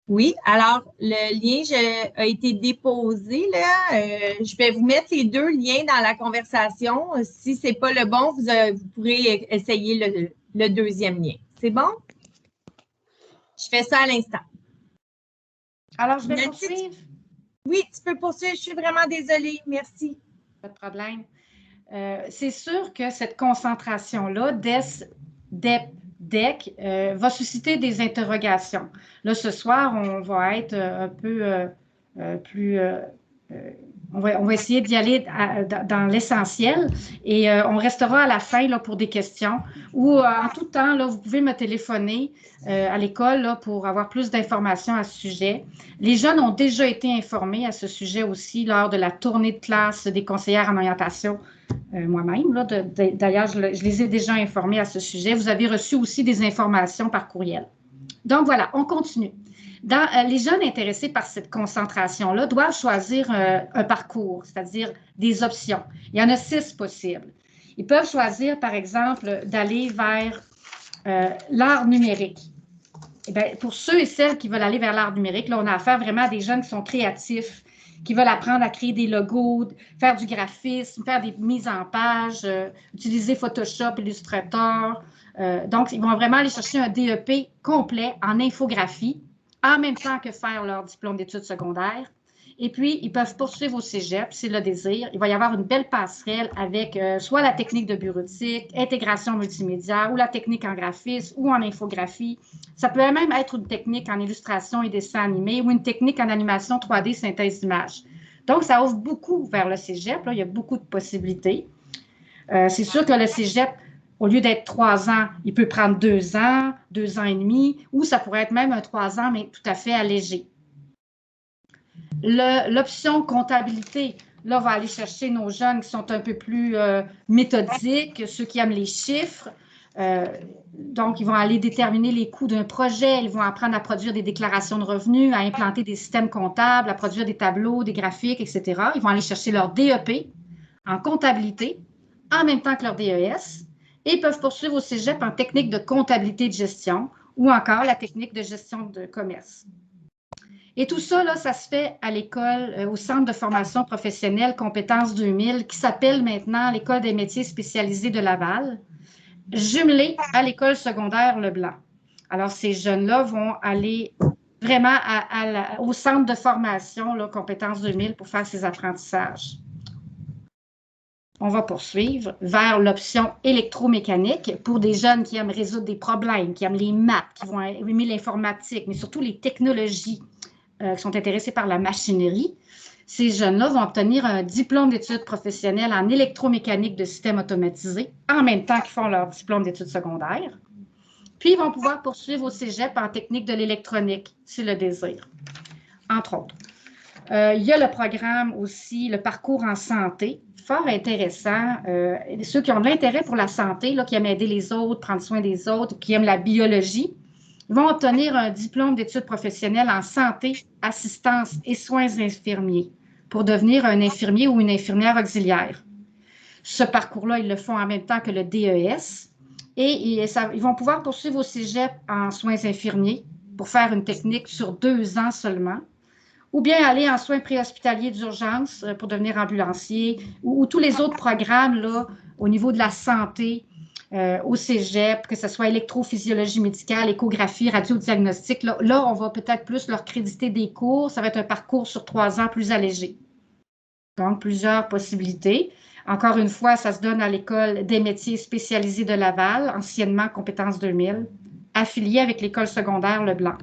Oui, alors le lien a été déposé là. Je vais vous mettre les deux liens dans la conversation. Si c'est pas le bon, vous pourrez essayer le deuxième lien. C'est bon? Je fais ça à l'instant. Alors, je vais poursuivre. Oui, tu peux poursuivre. Je suis vraiment désolée. Merci. Pas de problème. C'est sûr que cette concentration-là, DEC, va susciter des interrogations. Là, ce soir, on va être un peu plus... on va essayer d'y aller dans l'essentiel et on restera à la fin là, pour des questions ou en tout temps, là, vous pouvez me téléphoner à l'école là, pour avoir plus d'informations à ce sujet. Les jeunes ont déjà été informés à ce sujet aussi lors de la tournée de classe des conseillères en orientation moi-même. D'ailleurs, je les ai déjà informés à ce sujet. Vous avez reçu aussi des informations par courriel. Donc, voilà, on continue. Les jeunes intéressés par cette concentration-là doivent choisir un parcours, c'est-à-dire des options. Il y en a 6 possibles. Ils peuvent choisir, par exemple, d'aller vers l'art numérique. Eh bien, pour ceux et celles qui veulent aller vers l'art numérique, là, on a affaire vraiment à des jeunes qui sont créatifs, qui veulent apprendre à créer des logos, faire du graphisme, faire des mises en page, utiliser Photoshop, Illustrator. Donc, ils vont vraiment aller chercher un DEP complet en infographie, en même temps que faire leur diplôme d'études secondaires. Et puis, ils peuvent poursuivre au cégep, c'est le désir. Il va y avoir une belle passerelle avec soit la technique de bureautique, intégration multimédia, ou la technique en graphisme ou en infographie. Ça peut même être une technique en illustration et dessin animé ou une technique en animation 3D synthèse d'image. Donc, ça ouvre beaucoup vers le cégep. Là, il y a beaucoup de possibilités. C'est sûr que le cégep, au lieu d'être 3 ans, il peut prendre 2 ans, 2 ans et demi, ou ça pourrait être même un 3 ans, mais tout à fait allégé. L'option comptabilité, là, on va aller chercher nos jeunes qui sont un peu plus méthodiques, ceux qui aiment les chiffres. Donc, ils vont aller déterminer les coûts d'un projet, ils vont apprendre à produire des déclarations de revenus, à implanter des systèmes comptables, à produire des tableaux, des graphiques, etc. Ils vont aller chercher leur DEP en comptabilité en même temps que leur DES et ils peuvent poursuivre au cégep en technique de comptabilité de gestion ou encore la technique de gestion de commerce. Et tout ça, là, ça se fait à l'école, au Centre de formation professionnelle Compétences 2000, qui s'appelle maintenant l'École des métiers spécialisés de Laval, jumelée à l'école secondaire Leblanc. Alors, ces jeunes-là vont aller vraiment au centre de formation là, Compétences 2000 pour faire ces apprentissages. On va poursuivre vers l'option électromécanique pour des jeunes qui aiment résoudre des problèmes, qui aiment les maths, qui vont aimer l'informatique, mais surtout les technologies, qui sont intéressés par la machinerie. Ces jeunes-là vont obtenir un diplôme d'études professionnelles en électromécanique de systèmes automatisés en même temps qu'ils font leur diplôme d'études secondaires. Puis, ils vont pouvoir poursuivre au cégep en technique de l'électronique, si le désir, entre autres. Il y a le programme aussi, le parcours en santé, fort intéressant. Ceux qui ont de l'intérêt pour la santé, là, qui aiment aider les autres, prendre soin des autres, qui aiment la biologie, ils vont obtenir un diplôme d'études professionnelles en santé, assistance et soins infirmiers pour devenir un infirmier ou une infirmière auxiliaire. Ce parcours-là, ils le font en même temps que le DES et ils vont pouvoir poursuivre au cégep en soins infirmiers pour faire une technique sur 2 ans seulement, ou bien aller en soins préhospitaliers d'urgence pour devenir ambulancier ou tous les autres programmes là, au niveau de la santé, au cégep, que ce soit électrophysiologie médicale, échographie, radiodiagnostic. Là, on va peut-être plus leur créditer des cours. Ça va être un parcours sur 3 ans plus allégé. Donc, plusieurs possibilités. Encore une fois, ça se donne à l'École des métiers spécialisés de Laval, anciennement Compétences 2000, affiliée avec l'École secondaire Leblanc.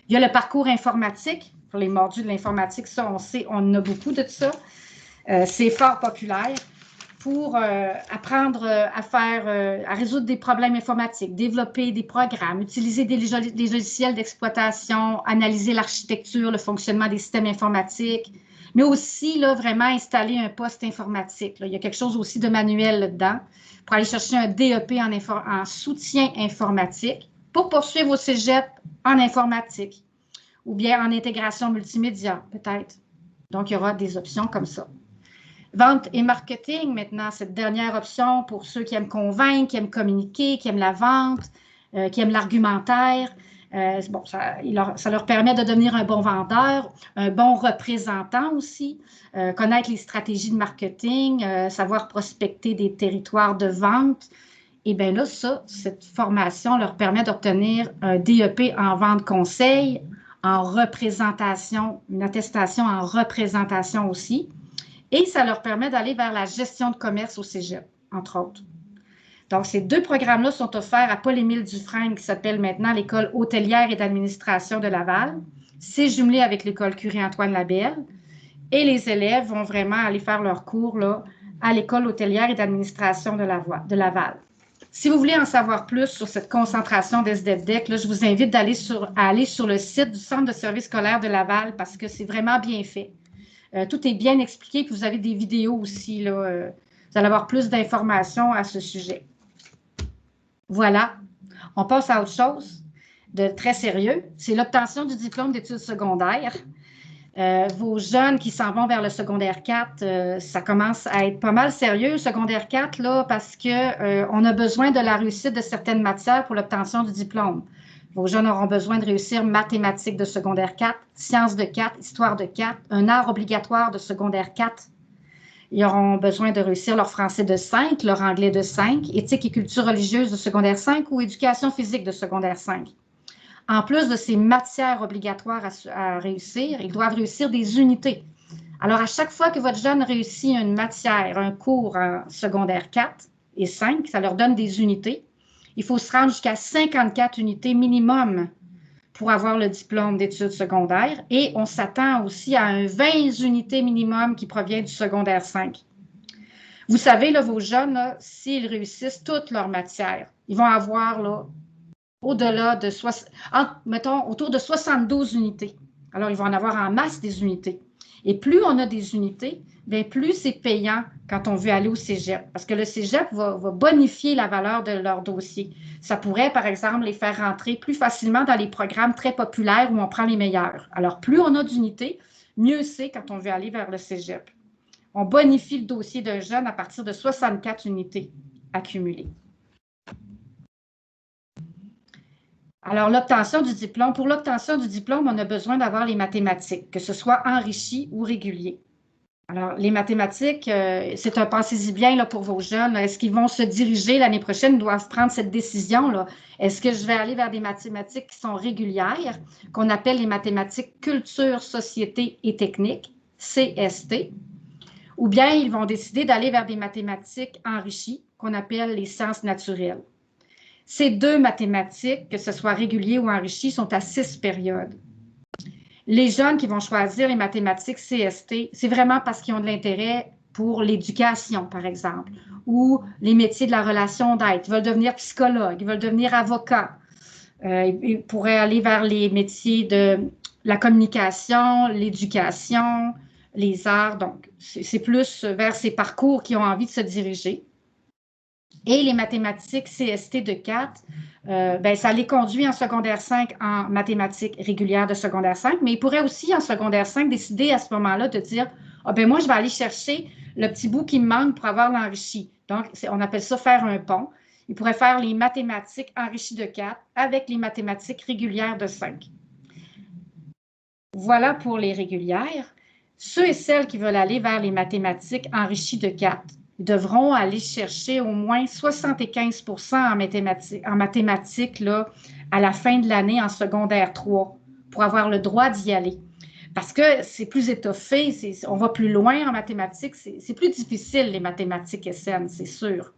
Il y a le parcours informatique. Pour les mordus de l'informatique, ça, on sait, on en a beaucoup de ça. C'est fort populaire pour apprendre à résoudre des problèmes informatiques, développer des programmes, utiliser des logiciels d'exploitation, analyser l'architecture, le fonctionnement des systèmes informatiques, mais aussi là, vraiment installer un poste informatique. Là. Il y a quelque chose aussi de manuel là-dedans pour aller chercher un DEP en soutien informatique pour poursuivre au cégep en informatique ou bien en intégration multimédia, peut-être. Donc, il y aura des options comme ça. Vente et marketing, maintenant, cette dernière option pour ceux qui aiment convaincre, qui aiment communiquer, qui aiment la vente, qui aiment l'argumentaire. Bon, ça leur permet de devenir un bon vendeur, un bon représentant aussi, connaître les stratégies de marketing, savoir prospecter des territoires de vente. Et bien là, cette formation leur permet d'obtenir un DEP en vente conseil, en représentation, une attestation en représentation aussi. Et ça leur permet d'aller vers la gestion de commerce au cégep, entre autres. Donc, ces 2 programmes-là sont offerts à Paul-Émile Dufresne, qui s'appelle maintenant l'École hôtelière et d'administration de Laval. C'est jumelé avec l'École Curie-Antoine Labelle. Et les élèves vont vraiment aller faire leurs cours là, à l'École hôtelière et d'administration de Laval. Si vous voulez en savoir plus sur cette concentration d'SDEC, là, je vous invite à aller sur le site du Centre de services scolaires de Laval parce que c'est vraiment bien fait. Tout est bien expliqué, puis vous avez des vidéos aussi. Là, vous allez avoir plus d'informations à ce sujet. Voilà. On passe à autre chose de très sérieux. C'est l'obtention du diplôme d'études secondaires. Vos jeunes qui s'en vont vers le secondaire 4, ça commence à être pas mal sérieux, le secondaire 4, là, parce qu'on a besoin de la réussite de certaines matières pour l'obtention du diplôme. Vos jeunes auront besoin de réussir mathématiques de secondaire 4, sciences de 4, histoire de 4, un art obligatoire de secondaire 4. Ils auront besoin de réussir leur français de 5, leur anglais de 5, éthique et culture religieuse de secondaire 5 ou éducation physique de secondaire 5. En plus de ces matières obligatoires à réussir, ils doivent réussir des unités. Alors, à chaque fois que votre jeune réussit une matière, un cours en secondaire 4 et 5, ça leur donne des unités. Il faut se rendre jusqu'à 54 unités minimum pour avoir le diplôme d'études secondaires et on s'attend aussi à un 20 unités minimum qui provient du secondaire 5. Vous savez, là, vos jeunes, s'ils réussissent toutes leurs matières, ils vont avoir là, au-delà de, mettons, autour de 72 unités. Alors, ils vont en avoir en masse des unités. Et plus on a des unités, bien plus c'est payant quand on veut aller au cégep. Parce que le cégep va bonifier la valeur de leur dossier. Ça pourrait, par exemple, les faire rentrer plus facilement dans les programmes très populaires où on prend les meilleurs. Alors, plus on a d'unités, mieux c'est quand on veut aller vers le cégep. On bonifie le dossier d'un jeune à partir de 64 unités accumulées. Alors, l'obtention du diplôme. Pour l'obtention du diplôme, on a besoin d'avoir les mathématiques, que ce soit enrichi ou régulier. Alors, les mathématiques, c'est un pensez-y bien là, pour vos jeunes. Est-ce qu'ils vont se diriger l'année prochaine, ils doivent prendre cette décision-là? Est-ce que je vais aller vers des mathématiques qui sont régulières, qu'on appelle les mathématiques culture, société et technique, CST, ou bien ils vont décider d'aller vers des mathématiques enrichies, qu'on appelle les sciences naturelles. Ces 2 mathématiques, que ce soit régulier ou enrichi, sont à 6 périodes. Les jeunes qui vont choisir les mathématiques CST, c'est vraiment parce qu'ils ont de l'intérêt pour l'éducation, par exemple, ou les métiers de la relation d'aide. Ils veulent devenir psychologues, ils veulent devenir avocats. Ils pourraient aller vers les métiers de la communication, l'éducation, les arts. Donc, c'est plus vers ces parcours qu'ils ont envie de se diriger. Et les mathématiques CST de 4, ben, ça les conduit en secondaire 5 en mathématiques régulières de secondaire 5, mais ils pourraient aussi en secondaire 5 décider à ce moment-là de dire ah, ben moi, je vais aller chercher le petit bout qui me manque pour avoir l'enrichi. Donc, on appelle ça faire un pont. Ils pourraient faire les mathématiques enrichies de 4 avec les mathématiques régulières de 5. Voilà pour les régulières. Ceux et celles qui veulent aller vers les mathématiques enrichies de 4, devront aller chercher au moins 75 en mathématiques là, à la fin de l'année en secondaire 3 pour avoir le droit d'y aller. Parce que c'est plus étoffé, on va plus loin en mathématiques, c'est plus difficile les mathématiques SN, c'est sûr.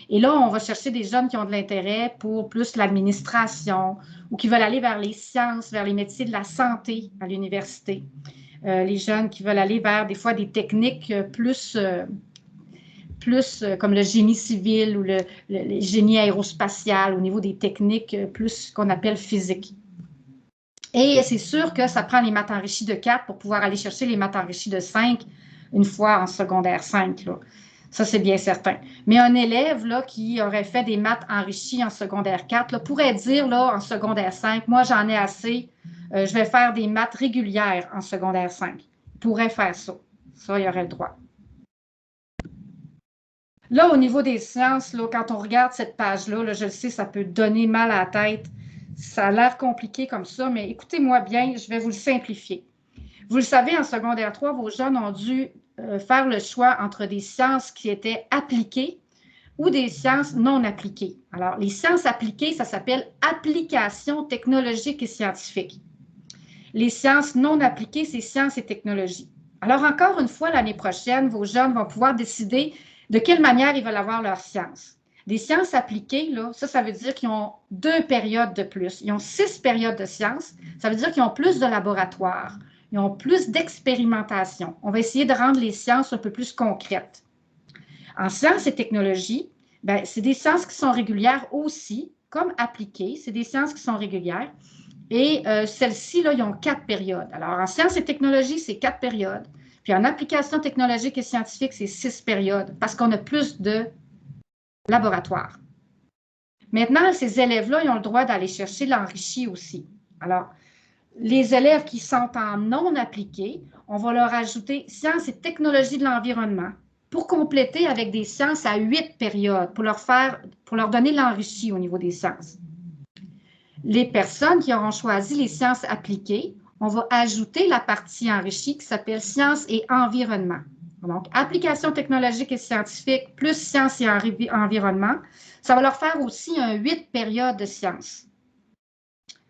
Et là, on va chercher des jeunes qui ont de l'intérêt pour plus l'administration ou qui veulent aller vers les sciences, vers les métiers de la santé à l'université. Les jeunes qui veulent aller vers des fois des techniques plus comme le génie civil ou le génie aérospatial au niveau des techniques plus qu'on appelle physiques. Et c'est sûr que ça prend les maths enrichies de 4 pour pouvoir aller chercher les maths enrichies de 5 une fois en secondaire 5. Là. Ça, c'est bien certain. Mais un élève là, qui aurait fait des maths enrichies en secondaire 4 là, pourrait dire là, en secondaire 5, moi, j'en ai assez, je vais faire des maths régulières en secondaire 5. Il pourrait faire ça. Ça, il aurait le droit. Là, au niveau des sciences, là, quand on regarde cette page-là, là, je le sais, ça peut donner mal à la tête. Ça a l'air compliqué comme ça, mais écoutez-moi bien, je vais vous le simplifier. Vous le savez, en secondaire 3, vos jeunes ont dû faire le choix entre des sciences qui étaient appliquées ou des sciences non appliquées. Alors, les sciences appliquées, ça s'appelle applications technologiques et scientifiques. Les sciences non appliquées, c'est sciences et technologies. Alors, encore une fois, l'année prochaine, vos jeunes vont pouvoir décider de quelle manière ils veulent avoir leurs sciences. Des sciences appliquées, là, ça veut dire qu'ils ont 2 périodes de plus. Ils ont 6 périodes de sciences. Ça veut dire qu'ils ont plus de laboratoires. Ils ont plus d'expérimentation. On va essayer de rendre les sciences un peu plus concrètes. En sciences et technologies, bien, c'est des sciences qui sont régulières aussi, comme appliquées. C'est des sciences qui sont régulières. Et celles-ci, là, ils ont 4 périodes. Alors, en sciences et technologies, c'est 4 périodes. Puis en applications technologiques et scientifiques, c'est 6 périodes parce qu'on a plus de laboratoires. Maintenant, ces élèves-là, ils ont le droit d'aller chercher l'enrichi aussi. Alors, les élèves qui sont en non appliqué, on va leur ajouter sciences et technologies de l'environnement pour compléter avec des sciences à 8 périodes, pour leur donner l'enrichi au niveau des sciences. Les personnes qui auront choisi les sciences appliquées, on va ajouter la partie enrichie qui s'appelle sciences et environnement. Donc, applications technologiques et scientifiques plus sciences et environnement, ça va leur faire aussi un 8 périodes de sciences.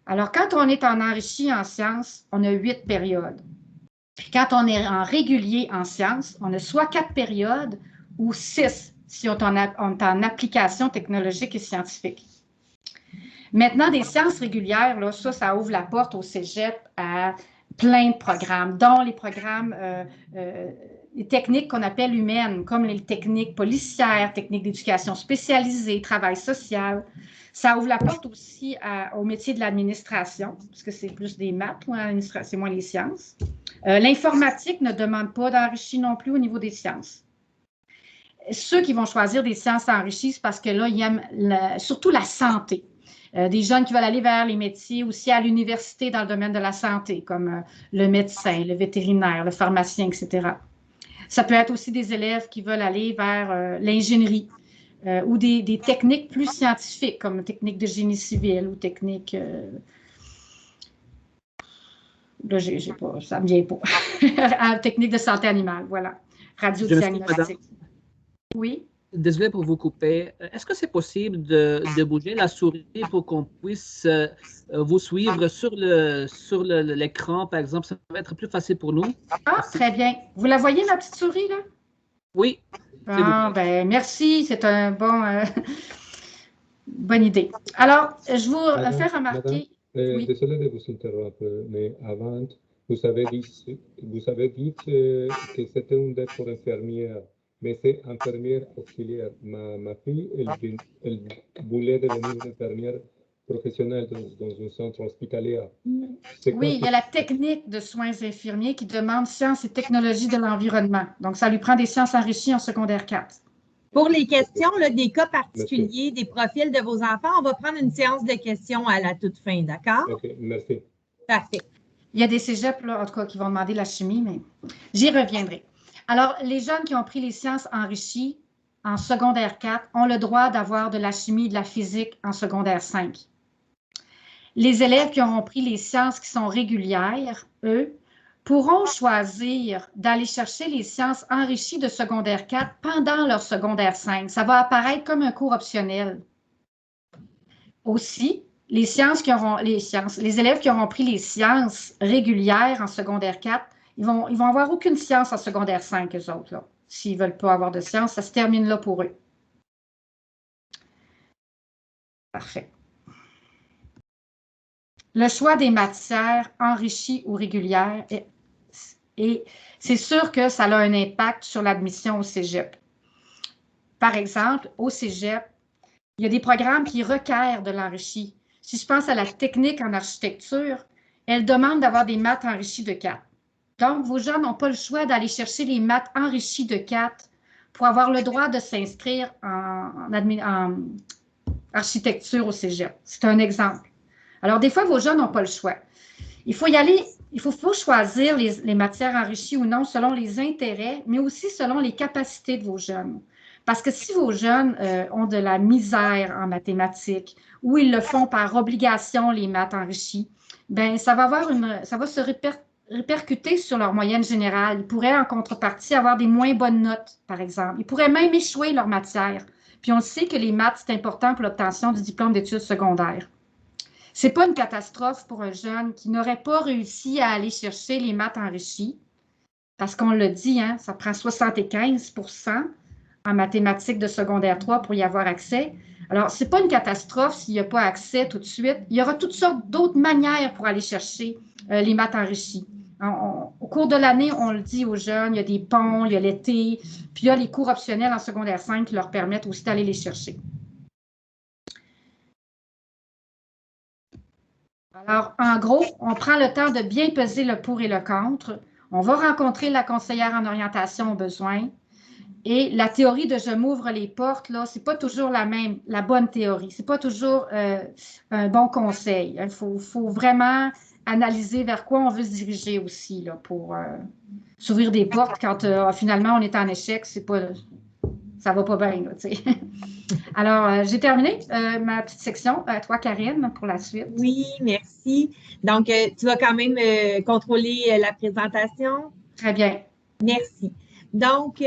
Alors, quand on est en enrichi en sciences, on a 8 périodes. Puis quand on est en régulier en sciences, on a soit 4 périodes ou 6 si on est en application technologique et scientifique. Maintenant, des sciences régulières, là, ça ouvre la porte au cégep à plein de programmes, dont les programmes, les techniques qu'on appelle humaines, comme les techniques policières, techniques d'éducation spécialisée, travail social. Ça ouvre la porte aussi au métier de l'administration, parce que c'est plus des maths, c'est moins les sciences. L'informatique ne demande pas d'enrichi non plus au niveau des sciences. Ceux qui vont choisir des sciences enrichies, c'est parce que là, ils aiment surtout la santé. Des jeunes qui veulent aller vers les métiers aussi à l'université dans le domaine de la santé, comme le médecin, le vétérinaire, le pharmacien, etc. Ça peut être aussi des élèves qui veulent aller vers l'ingénierie ou des techniques plus scientifiques, comme techniques de génie civil ou techniques... là, ça ne me vient pas. Techniques de santé animale, voilà. Radiodiagnostic. Oui. Désolé pour vous couper. Est-ce que c'est possible de bouger la souris pour qu'on puisse vous suivre sur l'écran, par exemple? Ça va être plus facile pour nous. Ah, très bien. Vous la voyez, ma petite souris, là? Oui. Ah, ben, merci. C'est un bonne idée. Alors, je vous fais remarquer... Oui. Désolé de vous interrompre, mais avant, vous avez dit que c'était une dette pour infirmière. Mais c'est infirmière auxiliaire. Ma fille, elle voulait devenir une infirmière professionnelle dans un centre hospitalier. Oui, il y a la technique de soins infirmiers qui demande sciences et technologies de l'environnement. Donc, ça lui prend des sciences enrichies en secondaire 4. Pour les questions, là, des cas particuliers, des profils de vos enfants, on va prendre une séance de questions à la toute fin, d'accord? OK, merci. Parfait. Il y a des cégeps, là, en tout cas, qui vont demander la chimie, mais j'y reviendrai. Alors, les jeunes qui ont pris les sciences enrichies en secondaire 4 ont le droit d'avoir de la chimie et de la physique en secondaire 5. Les élèves qui auront pris les sciences qui sont régulières, eux, pourront choisir d'aller chercher les sciences enrichies de secondaire 4 pendant leur secondaire 5. Ça va apparaître comme un cours optionnel. Aussi, les élèves qui auront pris les sciences régulières en secondaire 4, ils vont avoir aucune science en secondaire 5, eux autres, là. S'ils ne veulent pas avoir de science, ça se termine là pour eux. Parfait. Le choix des matières enrichies ou régulières, et c'est sûr que ça a un impact sur l'admission au cégep. Par exemple, au cégep, il y a des programmes qui requièrent de l'enrichi. Si je pense à la technique en architecture, elle demande d'avoir des maths enrichies de 4. Donc, vos jeunes n'ont pas le choix d'aller chercher les maths enrichies de 4 pour avoir le droit de s'inscrire en architecture au cégep. C'est un exemple. Alors, des fois, vos jeunes n'ont pas le choix. Il faut y aller, il faut choisir les matières enrichies ou non selon les intérêts, mais aussi selon les capacités de vos jeunes. Parce que si vos jeunes ont de la misère en mathématiques ou ils le font par obligation, les maths enrichies, bien, ça va se répercuter sur leur moyenne générale. Ils pourraient, en contrepartie, avoir des moins bonnes notes, par exemple. Ils pourraient même échouer leur matière. Puis on sait que les maths, c'est important pour l'obtention du diplôme d'études secondaires. Ce n'est pas une catastrophe pour un jeune qui n'aurait pas réussi à aller chercher les maths enrichies, parce qu'on le dit, hein, ça prend 75% en mathématiques de secondaire 3 pour y avoir accès. Alors, ce n'est pas une catastrophe s'il n'y a pas accès tout de suite. Il y aura toutes sortes d'autres manières pour aller chercher les maths enrichies. Au cours de l'année, on le dit aux jeunes, il y a des ponts, il y a l'été, puis il y a les cours optionnels en secondaire 5 qui leur permettent aussi d'aller les chercher. Alors, en gros, on prend le temps de bien peser le pour et le contre. On va rencontrer la conseillère en orientation au besoin. Et la théorie de « je m'ouvre les portes », là, c'est pas toujours la bonne théorie. C'est pas toujours un bon conseil. Il faut vraiment analyser vers quoi on veut se diriger aussi là, pour s'ouvrir des portes quand finalement on est en échec. Ça va pas bien. Là, alors, j'ai terminé ma petite section. À toi, Karine, pour la suite. Oui, merci. Donc, tu vas quand même contrôler la présentation. Très bien. Merci. Donc,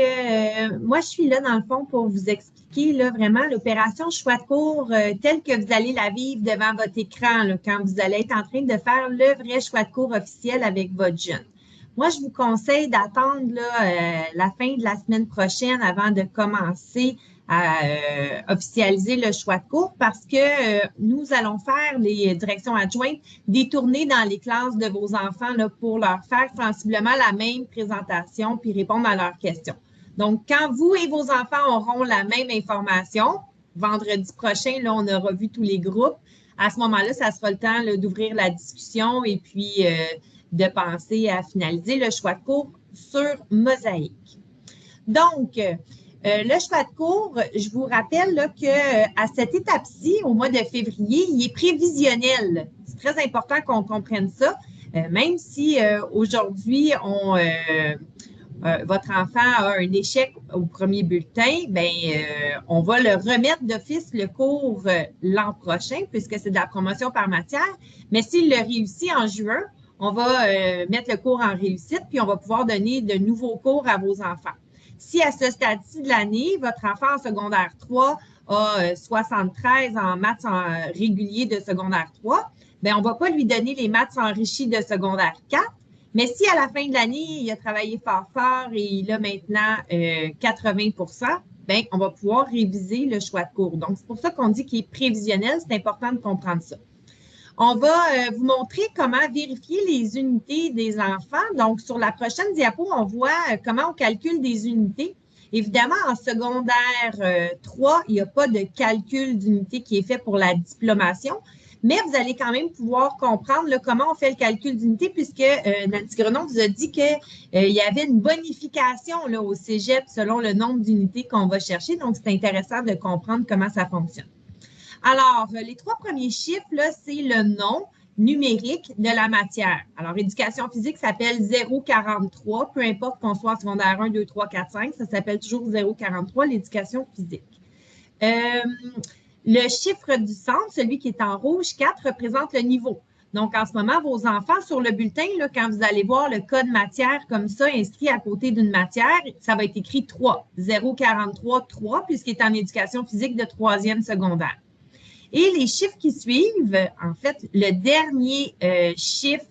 moi, je suis là, dans le fond, pour vous expliquer là, vraiment l'opération choix de cours telle que vous allez la vivre devant votre écran là, quand vous allez être en train de faire le vrai choix de cours officiel avec votre jeune. Moi, je vous conseille d'attendre la fin de la semaine prochaine avant de commencer à officialiser le choix de cours parce que nous allons faire, les directions adjointes, des tournées dans les classes de vos enfants là, pour leur faire sensiblement la même présentation puis répondre à leurs questions. Donc, quand vous et vos enfants auront la même information, vendredi prochain, là, on aura vu tous les groupes. À ce moment-là, ça sera le temps d'ouvrir la discussion et puis de penser à finaliser le choix de cours sur Mosaïque. Donc, le choix de cours, je vous rappelle qu'à cette étape-ci, au mois de février, il est prévisionnel. C'est très important qu'on comprenne ça, même si aujourd'hui, votre enfant a un échec au premier bulletin, bien, on va le remettre d'office le cours l'an prochain, puisque c'est de la promotion par matière. Mais s'il le réussit en juin, on va mettre le cours en réussite, puis on va pouvoir donner de nouveaux cours à vos enfants. Si à ce stade-ci de l'année, votre enfant en secondaire 3 a 73 en maths réguliers de secondaire 3, bien, on ne va pas lui donner les maths enrichis de secondaire 4. Mais si à la fin de l'année, il a travaillé fort et il a maintenant 80%, bien, on va pouvoir réviser le choix de cours. Donc, c'est pour ça qu'on dit qu'il est prévisionnel. C'est important de comprendre ça. On va vous montrer comment vérifier les unités des enfants. Donc, sur la prochaine diapo, on voit comment on calcule des unités. Évidemment, en secondaire 3, il n'y a pas de calcul d'unité qui est fait pour la diplomation, mais vous allez quand même pouvoir comprendre comment on fait le calcul d'unité puisque Nancy Grenon vous a dit qu'il y avait une bonification au cégep selon le nombre d'unités qu'on va chercher. Donc, c'est intéressant de comprendre comment ça fonctionne. Alors, les trois premiers chiffres, c'est le nom numérique de la matière. Alors, éducation physique s'appelle 0,43, peu importe qu'on soit en secondaire 1, 2, 3, 4, 5, ça s'appelle toujours 0,43, l'éducation physique. Le chiffre du centre, celui qui est en rouge, 4, représente le niveau. Donc, en ce moment, vos enfants, sur le bulletin, quand vous allez voir le code matière comme ça, inscrit à côté d'une matière, ça va être écrit 3, 0,43, 3, puisqu'il est en éducation physique de 3e secondaire. Et les chiffres qui suivent, en fait, le dernier chiffre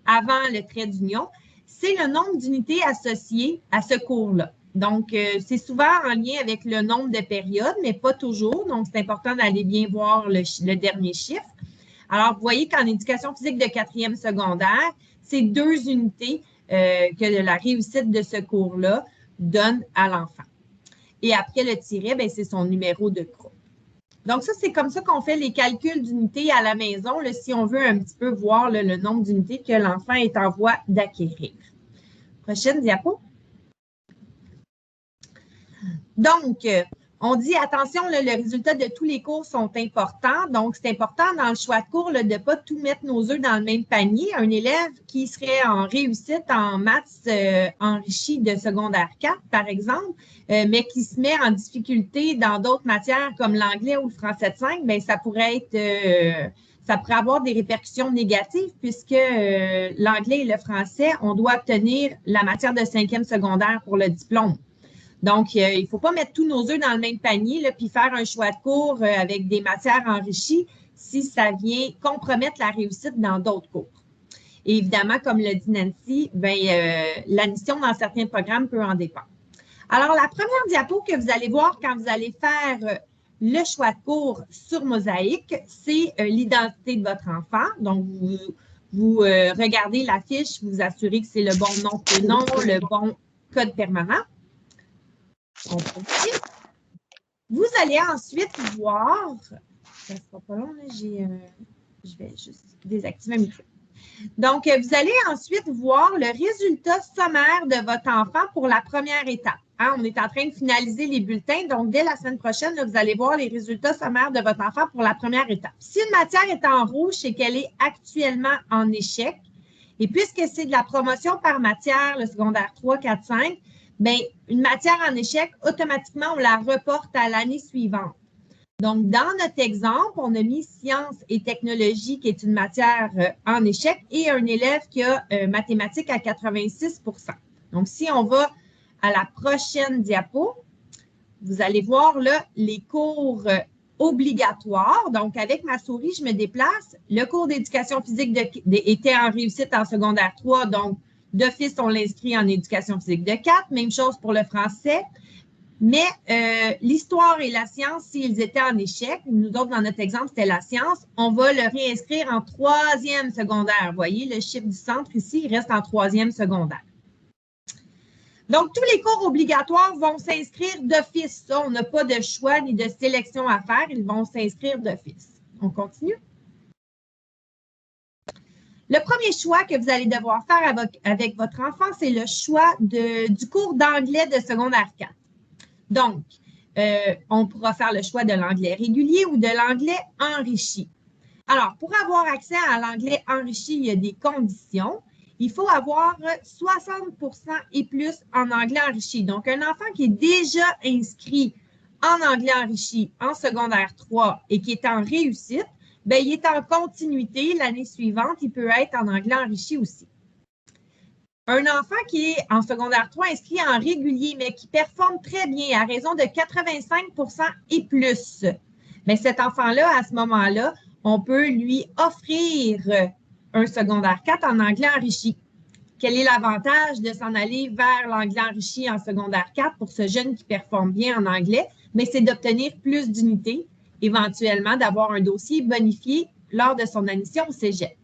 avant le trait d'union, c'est le nombre d'unités associées à ce cours-là. Donc, c'est souvent en lien avec le nombre de périodes, mais pas toujours. Donc, c'est important d'aller bien voir le dernier chiffre. Alors, vous voyez qu'en éducation physique de 4e secondaire, c'est 2 unités que la réussite de ce cours-là donne à l'enfant. Et après le tiret, bien, c'est son numéro de groupe. Donc, ça, c'est comme ça qu'on fait les calculs d'unités à la maison, là, si on veut un petit peu voir le nombre d'unités que l'enfant est en voie d'acquérir. Prochaine diapo. Donc, On dit, attention, là, le résultat de tous les cours sont importants. Donc, c'est important dans le choix de cours là, de ne pas tout mettre nos œufs dans le même panier. Un élève qui serait en réussite en maths enrichi de secondaire 4, par exemple, mais qui se met en difficulté dans d'autres matières comme l'anglais ou le français de 5, bien, ça pourrait avoir des répercussions négatives puisque l'anglais et le français, on doit obtenir la matière de 5e secondaire pour le diplôme. Donc, il ne faut pas mettre tous nos œufs dans le même panier là, puis faire un choix de cours avec des matières enrichies si ça vient compromettre la réussite dans d'autres cours. Et évidemment, comme l'a dit Nancy, l'admission dans certains programmes peut en dépendre. Alors, la première diapo que vous allez voir quand vous allez faire le choix de cours sur Mosaïque, c'est l'identité de votre enfant. Donc, vous regardez la fiche, vous vous assurez que c'est le bon nom, prénom, le bon code permanent. On continue. Vous allez ensuite voir, ça ne sera pas long, là, je vais juste désactiver mon micro. Donc, vous allez ensuite voir le résultat sommaire de votre enfant pour la première étape. Hein, on est en train de finaliser les bulletins, donc dès la semaine prochaine, là, vous allez voir les résultats sommaires de votre enfant pour la première étape. Si une matière est en rouge, c'est qu'elle est actuellement en échec. Et puisque c'est de la promotion par matière, le secondaire 3, 4, 5, bien, une matière en échec, automatiquement, on la reporte à l'année suivante. Donc, dans notre exemple, on a mis sciences et technologies, qui est une matière en échec, et un élève qui a mathématiques à 86 %. Donc, si on va à la prochaine diapo, vous allez voir là les cours obligatoires. Donc, avec ma souris, je me déplace. Le cours d'éducation physique était en réussite en secondaire 3, donc d'office, on l'inscrit en éducation physique de 4. Même chose pour le français. Mais l'histoire et la science, s'ils étaient en échec, nous autres, dans notre exemple, c'était la science, on va le réinscrire en 3e secondaire. Vous voyez, le chiffre du centre ici, il reste en 3e secondaire. Donc, tous les cours obligatoires vont s'inscrire d'office. Ça, on n'a pas de choix ni de sélection à faire. Ils vont s'inscrire d'office. On continue. Le premier choix que vous allez devoir faire avec votre enfant, c'est le choix du cours d'anglais de secondaire 4. Donc, on pourra faire le choix de l'anglais régulier ou de l'anglais enrichi. Alors, pour avoir accès à l'anglais enrichi, il y a des conditions. Il faut avoir 60 % et plus en anglais enrichi. Donc, un enfant qui est déjà inscrit en anglais enrichi en secondaire 3 et qui est en réussite, bien, il est en continuité l'année suivante. Il peut être en anglais enrichi aussi. Un enfant qui est en secondaire 3 inscrit en régulier, mais qui performe très bien à raison de 85 % et plus, bien, cet enfant-là, à ce moment-là, on peut lui offrir un secondaire 4 en anglais enrichi. Quel est l'avantage de s'en aller vers l'anglais enrichi en secondaire 4 pour ce jeune qui performe bien en anglais? Mais c'est d'obtenir plus d'unités, éventuellement d'avoir un dossier bonifié lors de son admission au cégep.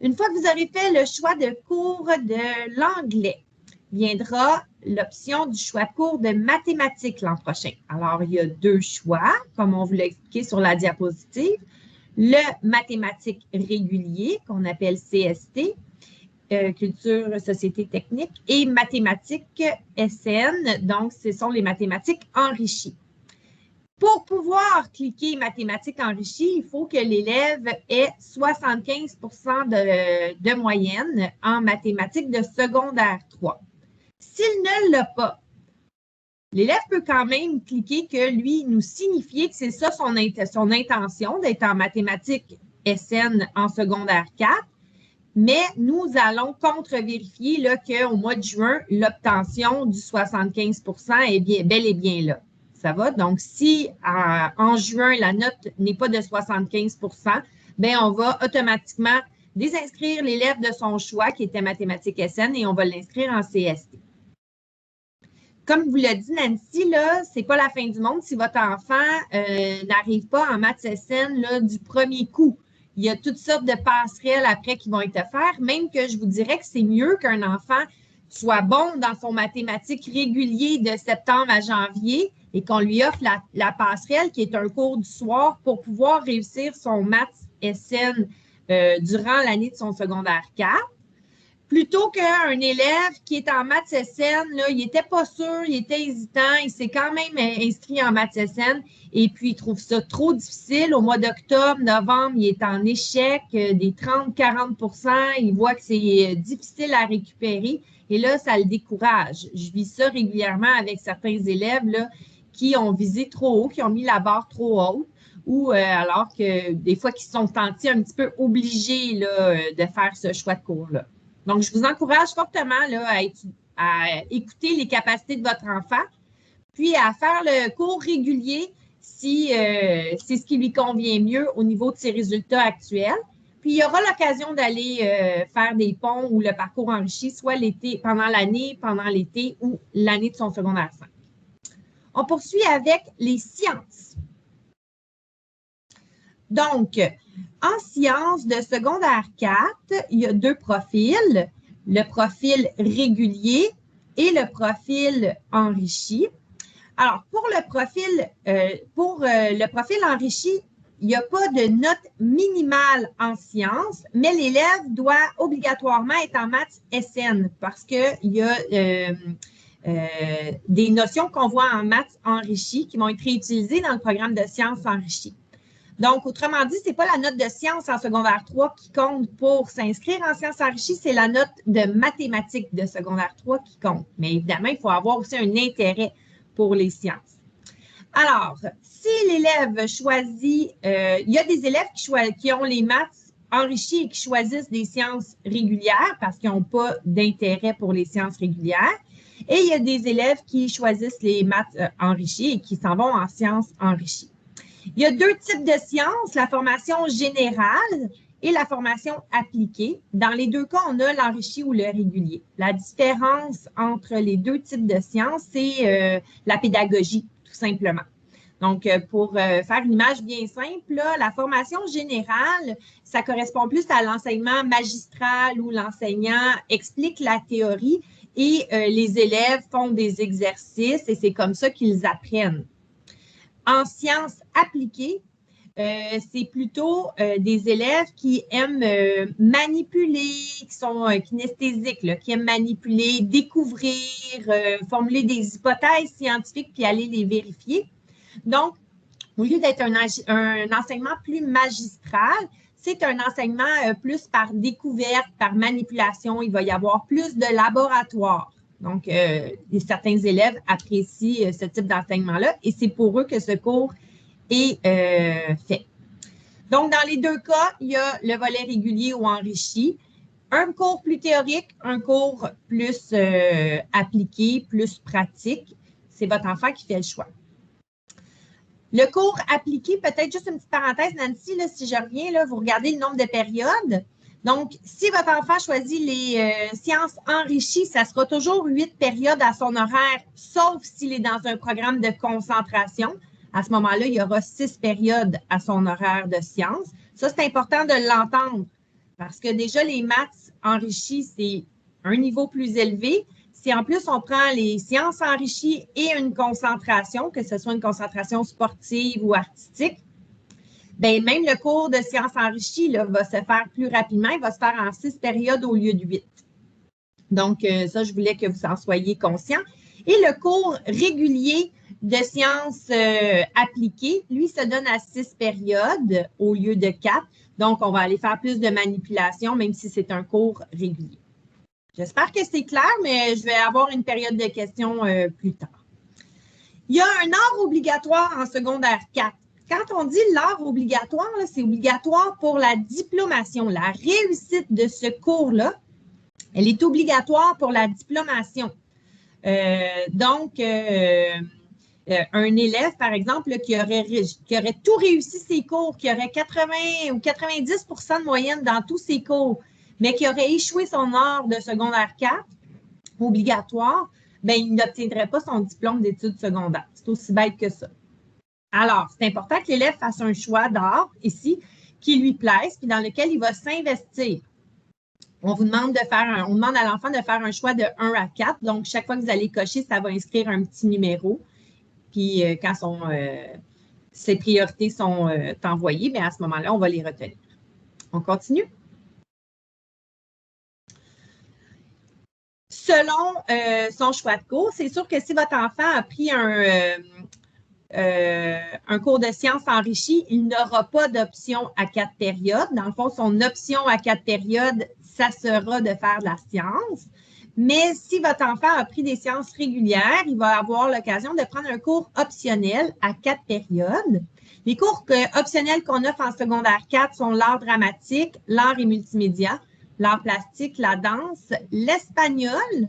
Une fois que vous aurez fait le choix de cours de l'anglais, viendra l'option du choix de cours de mathématiques l'an prochain. Alors, il y a 2 choix, comme on vous l'a expliqué sur la diapositive. Le mathématique régulier, qu'on appelle CST, culture, société, technique, et mathématiques SN, donc ce sont les mathématiques enrichies. Pour pouvoir cliquer mathématiques enrichies, il faut que l'élève ait 75 % de moyenne en mathématiques de secondaire 3. S'il ne l'a pas, l'élève peut quand même cliquer que lui nous signifier que c'est ça son intention d'être en mathématiques SN en secondaire 4, mais nous allons contre-vérifier qu'au mois de juin, l'obtention du 75 % est bel et bien là. Ça va? Donc, si en juin, la note n'est pas de 75 %, bien, on va automatiquement désinscrire l'élève de son choix qui était mathématiques SN et on va l'inscrire en CST. Comme vous l'a dit Nancy, là, c'est pas la fin du monde si votre enfant n'arrive pas en maths SN là, du premier coup. Il y a toutes sortes de passerelles après qui vont être offertes, même que je vous dirais que c'est mieux qu'un enfant soit bon dans son mathématique régulier de septembre à janvier et qu'on lui offre la passerelle qui est un cours du soir pour pouvoir réussir son maths SN durant l'année de son secondaire 4. Plutôt qu'un élève qui est en maths SN, là, il n'était pas sûr, il était hésitant, il s'est quand même inscrit en maths SN et puis il trouve ça trop difficile. Au mois d'octobre, novembre, il est en échec des 30-40 %. Il voit que c'est difficile à récupérer et là, ça le décourage. Je vis ça régulièrement avec certains élèves là, qui ont visé trop haut, qui ont mis la barre trop haute ou alors que des fois, qu'ils se sont sentis un petit peu obligés là, de faire ce choix de cours-là. Donc, je vous encourage fortement là, à écouter les capacités de votre enfant, puis à faire le cours régulier si c'est ce qui lui convient mieux au niveau de ses résultats actuels. Puis, il y aura l'occasion d'aller faire des ponts ou le parcours enrichi, soit l'été, pendant l'année, pendant l'été ou l'année de son secondaire 5. On poursuit avec les sciences. Donc, en sciences de secondaire 4, il y a 2 profils, le profil régulier et le profil enrichi. Alors, pour le profil enrichi, il n'y a pas de note minimale en sciences, mais l'élève doit obligatoirement être en maths SN parce qu'il y a des notions qu'on voit en maths enrichi qui vont être réutilisées dans le programme de sciences enrichi. Donc, autrement dit, ce n'est pas la note de sciences en secondaire 3 qui compte pour s'inscrire en sciences enrichies, c'est la note de mathématiques de secondaire 3 qui compte. Mais évidemment, il faut avoir aussi un intérêt pour les sciences. Alors, si l'élève choisit, il y a des élèves qui ont les maths enrichies et qui choisissent des sciences régulières parce qu'ils n'ont pas d'intérêt pour les sciences régulières. Et il y a des élèves qui choisissent les maths enrichies et qui s'en vont en sciences enrichies. Il y a 2 types de sciences, la formation générale et la formation appliquée. Dans les 2 cas, on a l'enrichi ou le régulier. La différence entre les 2 types de sciences, c'est la pédagogie, tout simplement. Donc, pour faire une image bien simple, là, la formation générale, ça correspond plus à l'enseignement magistral où l'enseignant explique la théorie et les élèves font des exercices et c'est comme ça qu'ils apprennent. En sciences appliquées, c'est plutôt des élèves qui aiment manipuler, qui sont kinesthésiques, là, qui aiment manipuler, découvrir, formuler des hypothèses scientifiques puis aller les vérifier. Donc, au lieu d'être un enseignement plus magistral, c'est un enseignement plus par découverte, par manipulation. Il va y avoir plus de laboratoire. Donc, certains élèves apprécient ce type d'enseignement-là et c'est pour eux que ce cours est fait. Donc, dans les 2 cas, il y a le volet régulier ou enrichi. Un cours plus théorique, un cours plus appliqué, plus pratique. C'est votre enfant qui fait le choix. Le cours appliqué, peut-être juste une petite parenthèse, Nancy, là, si je reviens, là, vous regardez le nombre de périodes. Donc, si votre enfant choisit les sciences enrichies, ça sera toujours 8 périodes à son horaire, sauf s'il est dans un programme de concentration. À ce moment-là, il y aura 6 périodes à son horaire de sciences. Ça, c'est important de l'entendre parce que déjà, les maths enrichies, c'est un niveau plus élevé. Si en plus, on prend les sciences enrichies et une concentration, que ce soit une concentration sportive ou artistique, bien, même le cours de sciences enrichies là, va se faire plus rapidement. Il va se faire en 6 périodes au lieu de 8. Donc, ça, je voulais que vous en soyez conscients. Et le cours régulier de sciences appliquées, lui, se donne à 6 périodes au lieu de 4. Donc, on va aller faire plus de manipulation, même si c'est un cours régulier. J'espère que c'est clair, mais je vais avoir une période de questions plus tard. Il y a un art obligatoire en secondaire 4. Quand on dit l'art obligatoire, c'est obligatoire pour la diplomation. La réussite de ce cours-là, elle est obligatoire pour la diplomation. Donc, un élève, par exemple, qui aurait tout réussi ses cours, qui aurait 80 ou 90 % de moyenne dans tous ses cours, mais qui aurait échoué son art de secondaire 4, obligatoire, bien, il n'obtiendrait pas son diplôme d'études secondaires. C'est aussi bête que ça. Alors, c'est important que l'élève fasse un choix d'art, ici, qui lui plaise, puis dans lequel il va s'investir. On vous demande on demande à l'enfant de faire un choix de 1 à 4. Donc, chaque fois que vous allez cocher, ça va inscrire un petit numéro. Puis, quand ses priorités sont envoyées, bien, à ce moment-là, on va les retenir. On continue? selon son choix de cours. C'est sûr que si votre enfant a pris un cours de sciences enrichi, il n'aura pas d'option à 4 périodes. Dans le fond, son option à 4 périodes, ça sera de faire de la science. Mais si votre enfant a pris des sciences régulières, il va avoir l'occasion de prendre un cours optionnel à 4 périodes. Les cours optionnels qu'on offre en secondaire 4 sont l'art dramatique, l'art et multimédia, l'art plastique, la danse, l'espagnol,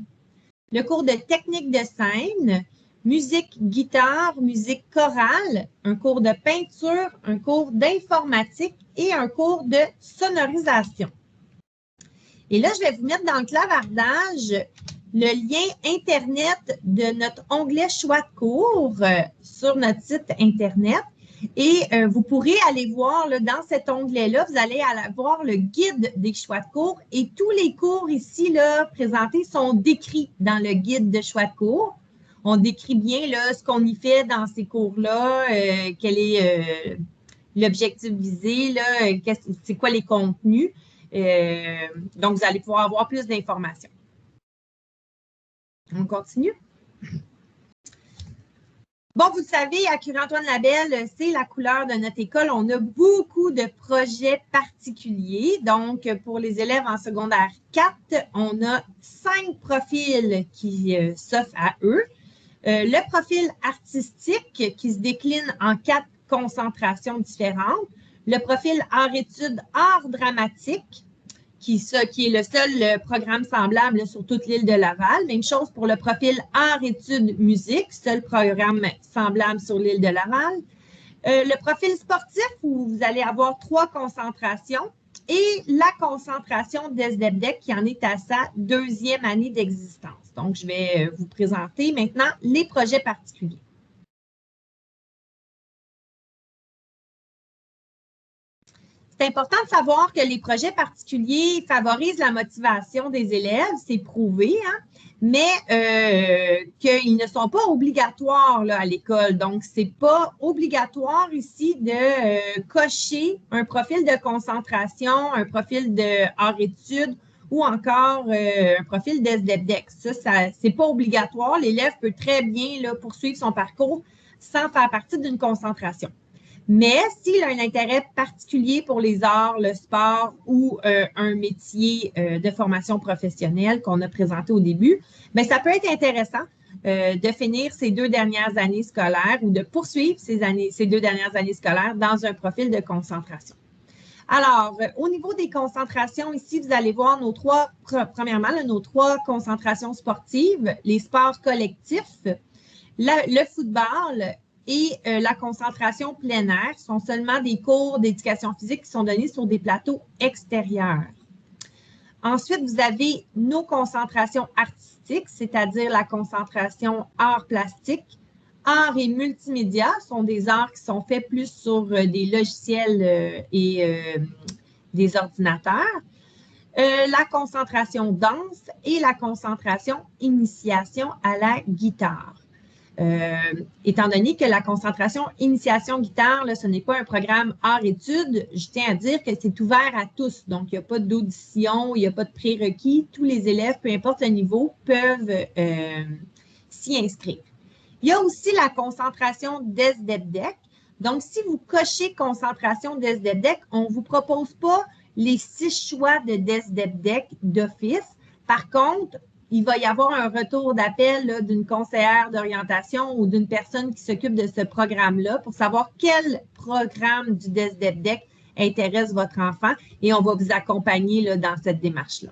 le cours de technique de scène, musique guitare, musique chorale, un cours de peinture, un cours d'informatique et un cours de sonorisation. Et là, je vais vous mettre dans le clavardage le lien Internet de notre onglet choix de cours sur notre site Internet. Et vous pourrez aller voir là, dans cet onglet-là, vous allez voir le guide des choix de cours et tous les cours ici là, présentés sont décrits dans le guide de choix de cours. On décrit bien là, ce qu'on y fait dans ces cours-là, quel est l'objectif visé, c'est quoi les contenus. Donc, vous allez pouvoir avoir plus d'informations. On continue. Bon, vous le savez, à Curie-Antoine Labelle, c'est la couleur de notre école. On a beaucoup de projets particuliers. Donc, pour les élèves en secondaire 4, on a 5 profils qui s'offrent à eux. Le profil artistique qui se décline en 4 concentrations différentes. Le profil art-études, art dramatique, qui est le seul programme semblable sur toute l'île de Laval. Même chose pour le profil art-études, musique, seul programme semblable sur l'île de Laval. Le profil sportif, où vous allez avoir 3 concentrations, et la concentration d'ESDEPDEC qui en est à sa 2e année d'existence. Donc, je vais vous présenter maintenant les projets particuliers. C'est important de savoir que les projets particuliers favorisent la motivation des élèves, c'est prouvé, hein? Mais qu'ils ne sont pas obligatoires là, à l'école. Donc, ce n'est pas obligatoire ici de cocher un profil de concentration, un profil de hors-études ou encore un profil d'ESDEPDEC. Ça c'est pas obligatoire. L'élève peut très bien là, poursuivre son parcours sans faire partie d'une concentration. Mais s'il a un intérêt particulier pour les arts, le sport ou un métier de formation professionnelle qu'on a présenté au début, bien, ça peut être intéressant de finir ces 2 dernières années scolaires ou de poursuivre ces 2 dernières années scolaires dans un profil de concentration. Alors, au niveau des concentrations, ici, vous allez voir premièrement, nos 3 concentrations sportives, les sports collectifs, le football et la concentration plein air sont seulement des cours d'éducation physique qui sont donnés sur des plateaux extérieurs. Ensuite, vous avez nos concentrations artistiques, c'est-à-dire la concentration art plastique, art et multimédia, sont des arts qui sont faits plus sur des logiciels et des ordinateurs. La concentration danse et la concentration initiation à la guitare. Étant donné que la concentration initiation guitare, là, ce n'est pas un programme art-études, je tiens à dire que c'est ouvert à tous. Donc, il n'y a pas d'audition, il n'y a pas de prérequis. Tous les élèves, peu importe le niveau, peuvent s'y inscrire. Il y a aussi la concentration d'ESDEPDEC. Donc, si vous cochez concentration d'ESDEPDEC, on ne vous propose pas les 6 choix de d'ESDEPDEC d'office. Par contre, il va y avoir un retour d'appel d'une conseillère d'orientation ou d'une personne qui s'occupe de ce programme-là pour savoir quel programme du DESDEPDEC intéresse votre enfant et on va vous accompagner là, dans cette démarche-là.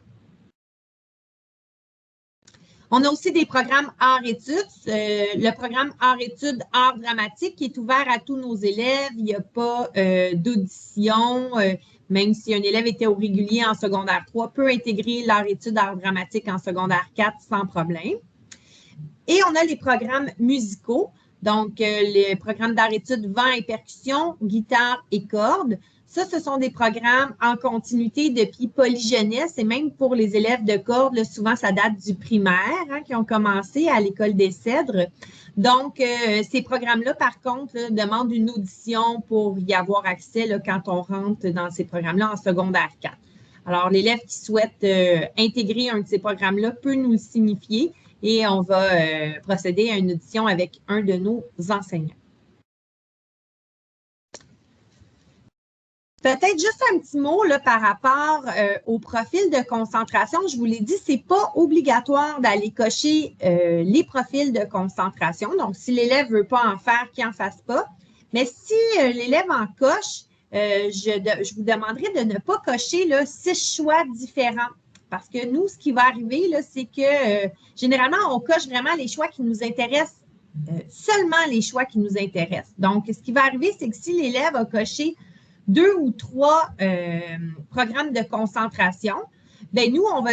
On a aussi des programmes art-études. Le programme art-études, art dramatique qui est ouvert à tous nos élèves. Il n'y a pas d'audition. Même si un élève était au régulier en secondaire 3, peut intégrer l'art-études, art dramatique en secondaire 4 sans problème. Et on a les programmes musicaux. Donc, les programmes d'art-études, vent et percussion, guitare et cordes. Ça, ce sont des programmes en continuité depuis polyjeunesse et même pour les élèves de cordes, là, souvent, ça date du primaire, hein, qui ont commencé à l'École des Cèdres. Donc, ces programmes-là, par contre, là, demandent une audition pour y avoir accès là, quand on rentre dans ces programmes-là en secondaire 4. Alors, l'élève qui souhaite intégrer un de ces programmes-là peut nous le signifier et on va procéder à une audition avec un de nos enseignants. Peut-être juste un petit mot là, par rapport au profil de concentration. Je vous l'ai dit, ce n'est pas obligatoire d'aller cocher les profils de concentration. Donc, si l'élève ne veut pas en faire, qu'il n'en fasse pas. Mais si l'élève en coche, je vous demanderai de ne pas cocher là, 6 choix différents. Parce que nous, ce qui va arriver, c'est que généralement, on coche vraiment les choix qui nous intéressent, seulement les choix qui nous intéressent. Donc, ce qui va arriver, c'est que si l'élève a coché 2 ou 3 programmes de concentration, bien, nous, on va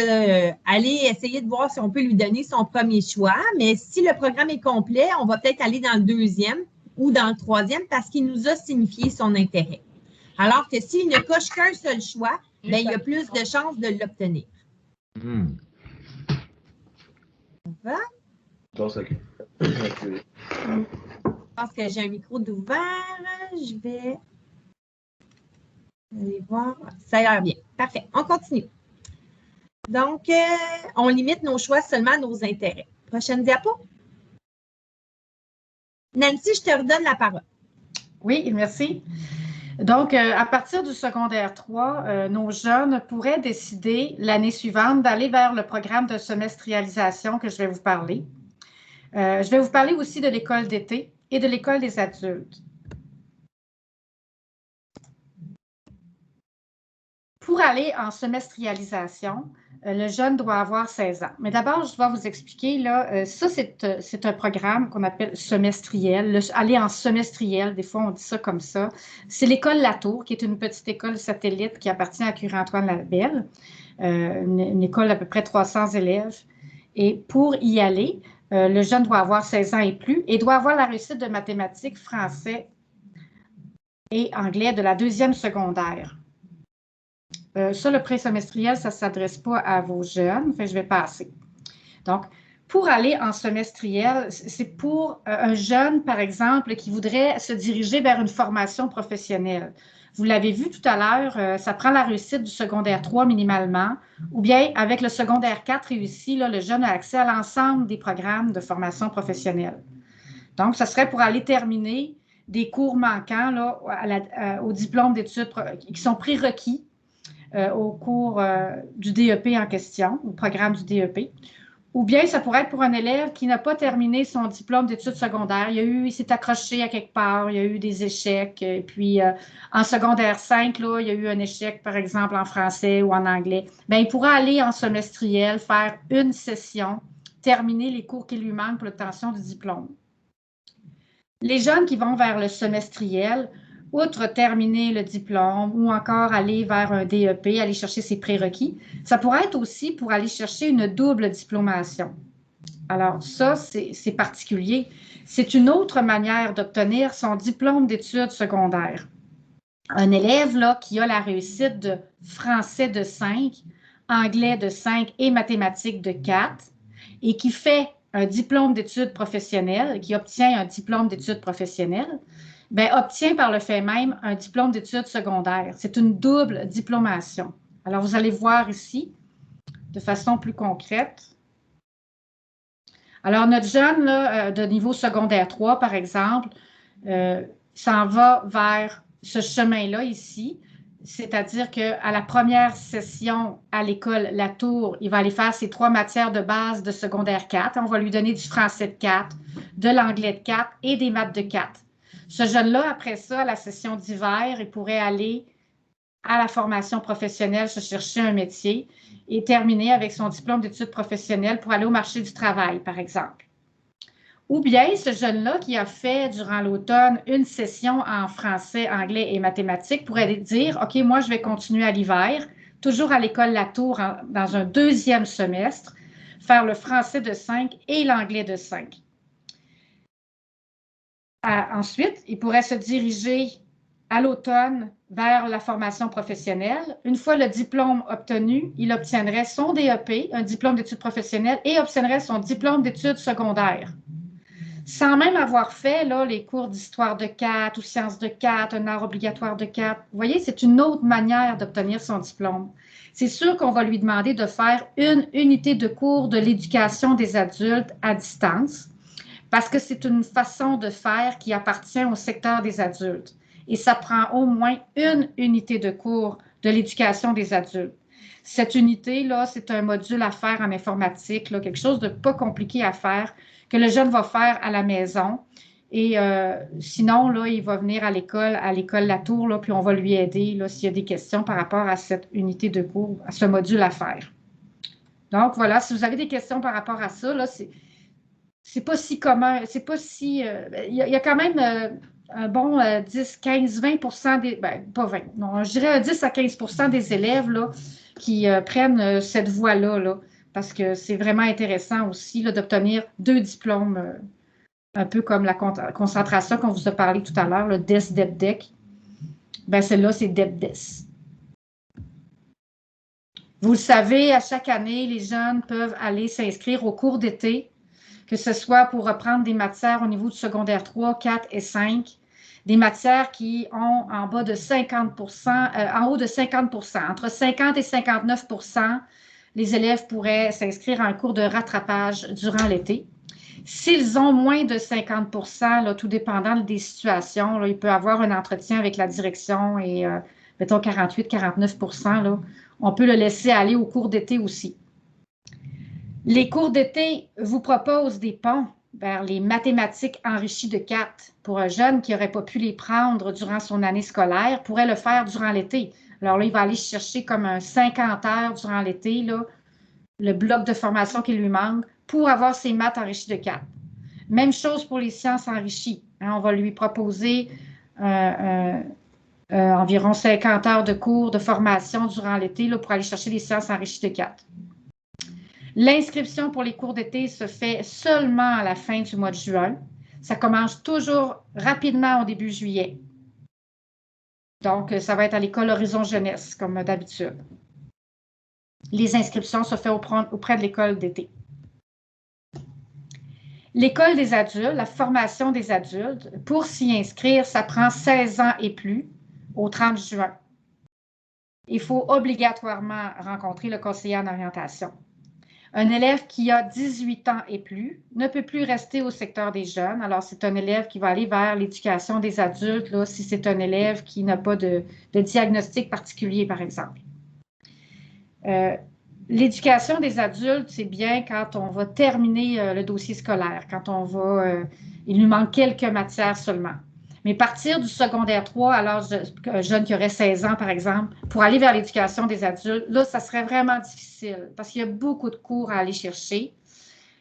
aller essayer de voir si on peut lui donner son premier choix. Mais si le programme est complet, on va peut-être aller dans le deuxième ou dans le troisième parce qu'il nous a signifié son intérêt. Alors que s'il ne coche qu'un seul choix, bien, il y a plus de chances de l'obtenir. On va? Je pense que j'ai un micro d'ouvert. Je vais aller voir. Ça a l'air bien. Parfait. On continue. Donc, on limite nos choix seulement à nos intérêts. Prochaine diapo. Nancy, je te redonne la parole. Oui, merci. Donc, à partir du secondaire 3, nos jeunes pourraient décider l'année suivante d'aller vers le programme de semestrialisation que je vais vous parler. Je vais vous parler aussi de l'école d'été et de l'école des adultes. Pour aller en semestrialisation, le jeune doit avoir 16 ans. Mais d'abord, je dois vous expliquer, là, ça, c'est un programme qu'on appelle semestriel. Aller en semestriel, des fois, on dit ça comme ça. C'est l'école Latour, qui est une petite école satellite qui appartient à Curie-Antoine-Labelle, une école d'à peu près 300 élèves. Et pour y aller, le jeune doit avoir 16 ans et plus et doit avoir la réussite de mathématiques, français et anglais de la 2e secondaire. Ça, le pré-semestriel, ça ne s'adresse pas à vos jeunes. Enfin, je vais passer. Donc, pour aller en semestriel, c'est pour un jeune, par exemple, qui voudrait se diriger vers une formation professionnelle. Vous l'avez vu tout à l'heure, ça prend la réussite du secondaire 3 minimalement, ou bien avec le secondaire 4 réussi, là, le jeune a accès à l'ensemble des programmes de formation professionnelle. Donc, ça serait pour aller terminer des cours manquants là, au diplôme d'études qui sont prérequis au cours du DEP en question, au programme du DEP. Ou bien ça pourrait être pour un élève qui n'a pas terminé son diplôme d'études secondaires. Il s'est accroché à quelque part, il y a eu des échecs. Et puis, en secondaire 5, là, il y a eu un échec, par exemple, en français ou en anglais. Bien, il pourra aller en semestriel, faire une session, terminer les cours qui lui manquent pour l'obtention du diplôme. Les jeunes qui vont vers le semestriel, outre terminer le diplôme ou encore aller vers un DEP, aller chercher ses prérequis, ça pourrait être aussi pour aller chercher une double diplomation. Alors ça, c'est particulier. C'est une autre manière d'obtenir son diplôme d'études secondaires. Un élève là, qui a la réussite de français de 5, anglais de 5 et mathématiques de 4 et qui fait un diplôme d'études professionnelles, qui obtient un diplôme d'études professionnelles, bien, obtient par le fait même un diplôme d'études secondaires. C'est une double diplomation. Alors, vous allez voir ici, de façon plus concrète. Alors, notre jeune là, de niveau secondaire 3, par exemple, s'en va vers ce chemin-là ici, c'est-à-dire qu'à la première session à l'école Latour, il va aller faire ses 3 matières de base de secondaire 4. On va lui donner du français de 4, de l'anglais de 4 et des maths de 4. Ce jeune-là, après ça, à la session d'hiver, il pourrait aller à la formation professionnelle, se chercher un métier et terminer avec son diplôme d'études professionnelles pour aller au marché du travail, par exemple. Ou bien, ce jeune-là qui a fait durant l'automne une session en français, anglais et mathématiques pourrait dire « OK, moi, je vais continuer à l'hiver, toujours à l'école Latour dans un 2e semestre, faire le français de 5 et l'anglais de 5. » Ensuite, il pourrait se diriger à l'automne vers la formation professionnelle. Une fois le diplôme obtenu, il obtiendrait son DEP, un diplôme d'études professionnelles, et obtiendrait son diplôme d'études secondaires. sans même avoir fait là, les cours d'histoire de 4 ou sciences de 4, un art obligatoire de 4. Vous voyez, c'est une autre manière d'obtenir son diplôme. C'est sûr qu'on va lui demander de faire une unité de cours de l'éducation des adultes à distance, parce que c'est une façon de faire qui appartient au secteur des adultes. Et ça prend au moins une unité de cours de l'éducation des adultes. Cette unité-là, c'est un module à faire en informatique, là, quelque chose de pas compliqué à faire, que le jeune va faire à la maison. Et sinon, là, il va venir à l'école Latour, là, puis on va lui aider s'il y a des questions par rapport à cette unité de cours, à ce module à faire. Donc, voilà, si vous avez des questions par rapport à ça, là, c'est pas si commun, c'est pas si... il y a quand même un bon 10, 15, 20 des... Ben, pas 20, non, je dirais 10 à 15 des élèves là, qui prennent cette voie-là, là, parce que c'est vraiment intéressant aussi d'obtenir 2 diplômes, un peu comme la concentration qu'on vous a parlé tout à l'heure, le DES-DEP-DEC. Ben, celle-là, c'est DEP-DES. Vous le savez, à chaque année, les jeunes peuvent aller s'inscrire au cours d'été, que ce soit pour reprendre des matières au niveau du secondaire 3, 4 et 5, des matières qui ont en bas de 50%, en haut de 50%, entre 50 et 59%, les élèves pourraient s'inscrire à un cours de rattrapage durant l'été. S'ils ont moins de 50%, là, tout dépendant des situations, là, il peut y avoir un entretien avec la direction et, mettons, 48-49%, là, on peut le laisser aller au cours d'été aussi. Les cours d'été vous proposent des ponts vers les mathématiques enrichies de 4 pour un jeune qui n'aurait pas pu les prendre durant son année scolaire, pourrait le faire durant l'été. Alors là, il va aller chercher comme un 50 heures durant l'été, là, le bloc de formation qui lui manque pour avoir ses maths enrichies de 4. Même chose pour les sciences enrichies. Hein, on va lui proposer environ 50 heures de cours de formation durant l'été pour aller chercher les sciences enrichies de 4. L'inscription pour les cours d'été se fait seulement à la fin du mois de juin. Ça commence toujours rapidement au début juillet. Donc, ça va être à l'école Horizon Jeunesse, comme d'habitude. Les inscriptions se font auprès de l'école d'été. L'école des adultes, la formation des adultes, pour s'y inscrire, ça prend 16 ans et plus au 30 juin. Il faut obligatoirement rencontrer le conseiller en orientation. Un élève qui a 18 ans et plus ne peut plus rester au secteur des jeunes. Alors, c'est un élève qui va aller vers l'éducation des adultes, là, si c'est un élève qui n'a pas de diagnostic particulier, par exemple. L'éducation des adultes, c'est bien quand on va terminer le dossier scolaire, quand on va... il nous manque quelques matières seulement. Mais partir du secondaire 3 à l'âge d'un jeune qui aurait 16 ans, par exemple, pour aller vers l'éducation des adultes, là, ça serait vraiment difficile parce qu'il y a beaucoup de cours à aller chercher.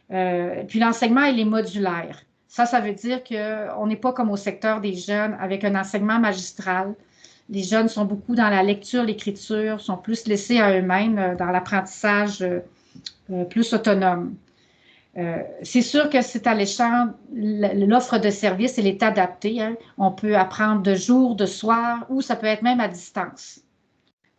Puis l'enseignement, il est modulaire. Ça veut dire qu'on n'est pas comme au secteur des jeunes avec un enseignement magistral. Les jeunes sont beaucoup dans la lecture, l'écriture, sont plus laissés à eux-mêmes dans l'apprentissage plus autonome. C'est sûr que c'est alléchant, l'offre de service, elle est adaptée. Hein. On peut apprendre de jour, de soir, ou ça peut être même à distance.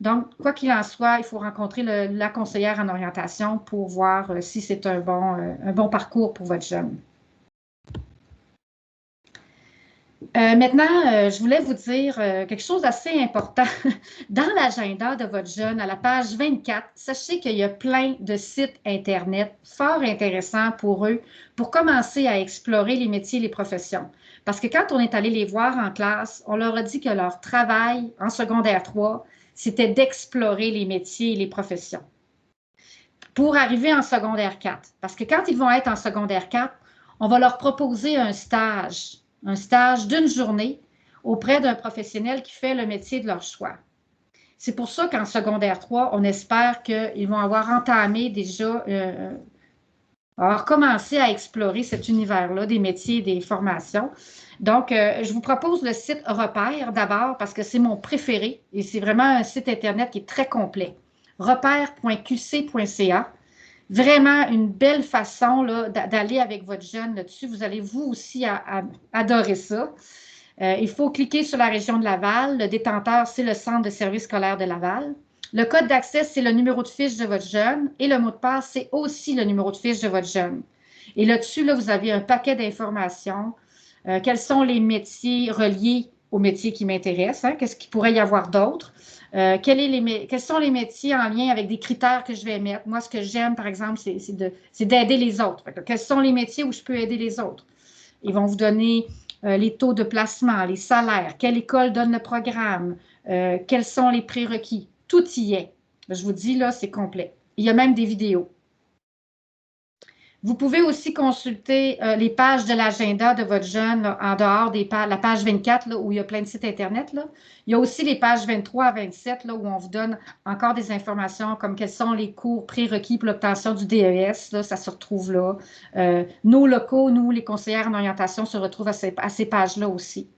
Donc, quoi qu'il en soit, il faut rencontrer la conseillère en orientation pour voir si c'est un bon parcours pour votre jeune. Maintenant, je voulais vous dire quelque chose d'assez important. Dans l'agenda de votre jeune, à la page 24, sachez qu'il y a plein de sites Internet fort intéressants pour eux pour commencer à explorer les métiers et les professions. Parce que quand on est allé les voir en classe, on leur a dit que leur travail en secondaire 3, c'était d'explorer les métiers et les professions. Pour arriver en secondaire 4, parce que quand ils vont être en secondaire 4, on va leur proposer un stage d'une journée auprès d'un professionnel qui fait le métier de leur choix. C'est pour ça qu'en secondaire 3, on espère qu'ils vont avoir entamé déjà, avoir commencé à explorer cet univers-là des métiers et des formations. Donc, je vous propose le site Repère d'abord parce que c'est mon préféré et c'est vraiment un site Internet qui est très complet. repère.qc.ca. Vraiment une belle façon d'aller avec votre jeune là-dessus. Vous allez vous aussi adorer ça. Il faut cliquer sur la région de Laval. Le détenteur, c'est le Centre de services scolaires de Laval. Le code d'accès, c'est le numéro de fiche de votre jeune et le mot de passe, c'est aussi le numéro de fiche de votre jeune. Et là-dessus, là, vous avez un paquet d'informations. Quels sont les métiers reliés aux métiers qui m'intéressent? Hein? Qu'est-ce qu'il pourrait y avoir d'autre? Quels sont les métiers en lien avec des critères que je vais mettre? Moi, ce que j'aime, par exemple, c'est d'aider les autres. Quels sont les métiers où je peux aider les autres? Ils vont vous donner les taux de placement, les salaires, quelle école donne le programme, quels sont les prérequis. Tout y est. Je vous dis, là, c'est complet. Il y a même des vidéos. Vous pouvez aussi consulter les pages de l'agenda de votre jeune là, en dehors des pages, la page 24 là, où il y a plein de sites Internet. Là. Il y a aussi les pages 23 à 27 là, où on vous donne encore des informations comme quels sont les cours prérequis pour l'obtention du DES. Là, ça se retrouve là. Nos locaux, nous, les conseillères en orientation, se retrouvent à ces pages-là aussi.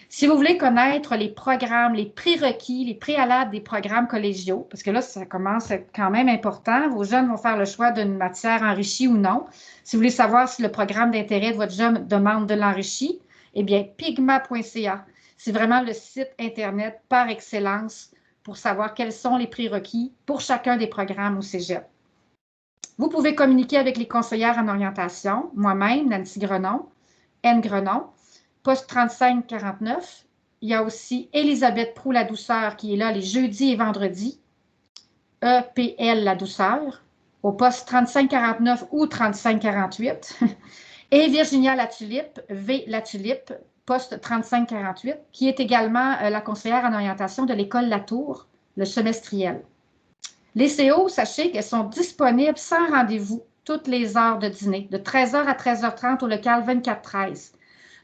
Si vous voulez connaître les programmes, les prérequis, les préalables des programmes collégiaux, parce que là, ça commence à être quand même important, vos jeunes vont faire le choix d'une matière enrichie ou non. Si vous voulez savoir si le programme d'intérêt de votre jeune demande de l'enrichi, eh bien, pigma.ca, c'est vraiment le site Internet par excellence pour savoir quels sont les prérequis pour chacun des programmes au cégep. Vous pouvez communiquer avec les conseillères en orientation, moi-même, Nancy Grenon, N. Grenon, poste 3549. Il y a aussi Elisabeth Proulx La Douceur qui est là les jeudis et vendredis. EPL La Douceur au poste 3549 ou 3548. Et Virginia Latulippe, V Latulippe, poste 3548, qui est également la conseillère en orientation de l'école Latour, le semestriel. Les CO, sachez qu'elles sont disponibles sans rendez-vous toutes les heures de dîner, de 13h à 13h30 au local 2413.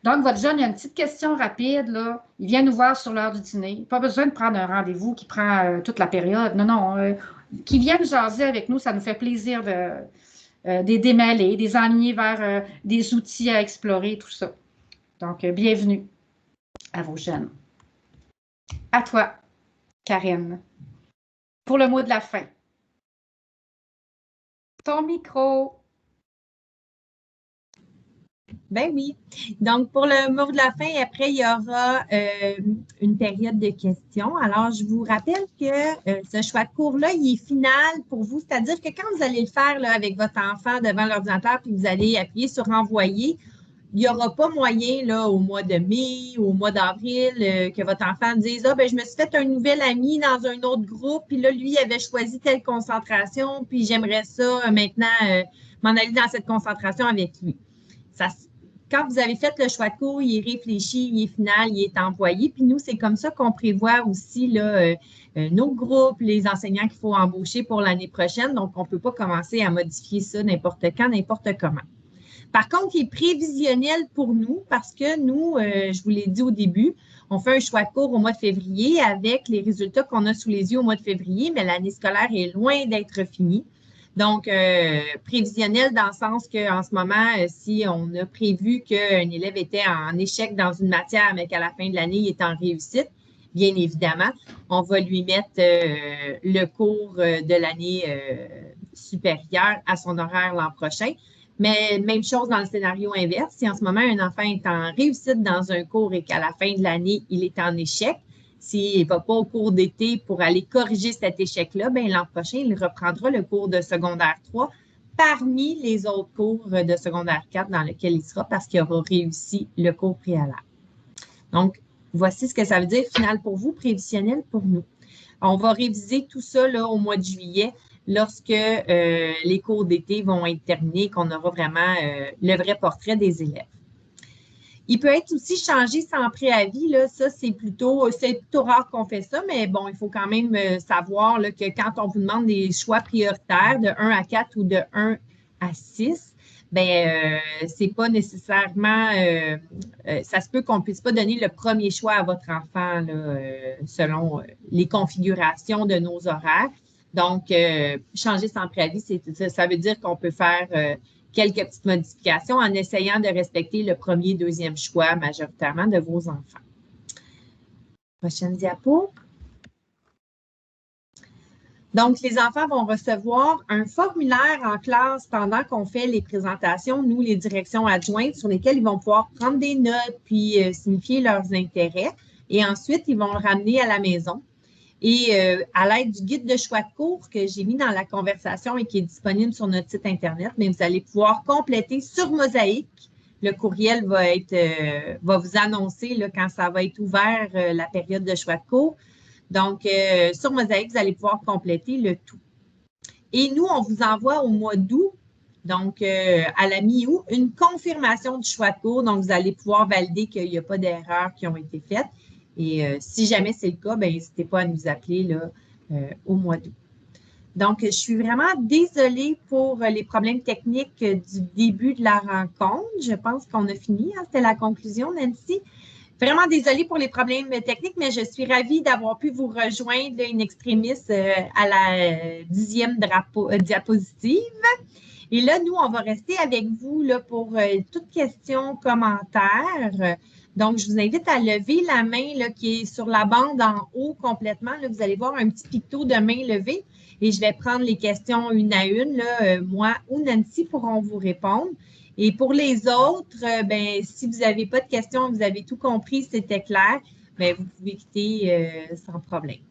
Donc, votre jeune, il y a une petite question rapide, là. Il vient nous voir sur l'heure du dîner. Pas besoin de prendre un rendez-vous qui prend toute la période. Non, non. Qu'ils viennent jaser avec nous, ça nous fait plaisir de démêler, des enligner vers des outils à explorer, tout ça. Donc, bienvenue à vos jeunes. À toi, Karen, pour le mot de la fin. Ton micro. Ben oui. Donc, pour le mot de la fin, après, il y aura une période de questions. Alors, je vous rappelle que ce choix de cours-là, il est final pour vous. C'est-à-dire que quand vous allez le faire là, avec votre enfant devant l'ordinateur, puis vous allez appuyer sur « Envoyer », il n'y aura pas moyen là, au mois de mai ou au mois d'avril que votre enfant dise « Ah, ben je me suis fait un nouvel ami dans un autre groupe, puis là, lui, il avait choisi telle concentration, puis j'aimerais ça maintenant m'en aller dans cette concentration avec lui. » Quand vous avez fait le choix de cours, il est réfléchi, il est final, il est envoyé. Puis nous, c'est comme ça qu'on prévoit aussi là, nos groupes, les enseignants qu'il faut embaucher pour l'année prochaine. Donc, on ne peut pas commencer à modifier ça n'importe quand, n'importe comment. Par contre, il est prévisionnel pour nous parce que nous, je vous l'ai dit au début, on fait un choix de cours au mois de février avec les résultats qu'on a sous les yeux au mois de février, mais l'année scolaire est loin d'être finie. Donc, prévisionnel dans le sens qu'en ce moment, si on a prévu qu'un élève était en échec dans une matière, mais qu'à la fin de l'année, il est en réussite, bien évidemment, on va lui mettre le cours de l'année supérieure à son horaire l'an prochain. Mais même chose dans le scénario inverse. Si en ce moment, un enfant est en réussite dans un cours et qu'à la fin de l'année, il est en échec, s'il ne va pas au cours d'été pour aller corriger cet échec-là, bien, l'an prochain, il reprendra le cours de secondaire 3 parmi les autres cours de secondaire 4 dans lesquels il sera parce qu'il aura réussi le cours préalable. Donc, voici ce que ça veut dire final pour vous, prévisionnel pour nous. On va réviser tout ça là, au mois de juillet lorsque les cours d'été vont être terminés, qu'on aura vraiment le vrai portrait des élèves. Il peut être aussi changé sans préavis. Là, ça, c'est plutôt rare qu'on fait ça, mais bon, il faut quand même savoir là, que quand on vous demande des choix prioritaires de 1 à 4 ou de 1 à 6, bien, c'est pas nécessairement, ça se peut qu'on ne puisse pas donner le premier choix à votre enfant là, selon les configurations de nos horaires. Donc, changer sans préavis, ça veut dire qu'on peut faire quelques petites modifications en essayant de respecter le premier et deuxième choix majoritairement de vos enfants. Prochaine diapo. Donc, les enfants vont recevoir un formulaire en classe pendant qu'on fait les présentations, nous, les directions adjointes, sur lesquelles ils vont pouvoir prendre des notes puis signifier leurs intérêts. Et ensuite, ils vont le ramener à la maison. Et à l'aide du guide de choix de cours que j'ai mis dans la conversation et qui est disponible sur notre site Internet, mais vous allez pouvoir compléter sur Mosaïque. Le courriel va vous annoncer là, quand ça va être ouvert, la période de choix de cours. Donc, sur Mosaïque, vous allez pouvoir compléter le tout. Et nous, on vous envoie au mois d'août, donc à la mi-août, une confirmation du choix de cours. Donc, vous allez pouvoir valider qu'il n'y a pas d'erreurs qui ont été faites. Et si jamais c'est le cas, bien, n'hésitez pas à nous appeler là, au mois d'août. Donc, je suis vraiment désolée pour les problèmes techniques du début de la rencontre. Je pense qu'on a fini. Hein? C'était la conclusion, Nancy. Vraiment désolée pour les problèmes techniques, mais je suis ravie d'avoir pu vous rejoindre in extremis à la 10e diapositive. Et là, nous, on va rester avec vous là, pour toutes questions, commentaires. Donc, je vous invite à lever la main là, qui est sur la bande en haut complètement. Là, vous allez voir un petit picto de main levée et je vais prendre les questions une à une. Là, moi ou Nancy pourront vous répondre. Et pour les autres, ben, si vous n'avez pas de questions, vous avez tout compris, c'était clair, bien, vous pouvez quitter sans problème.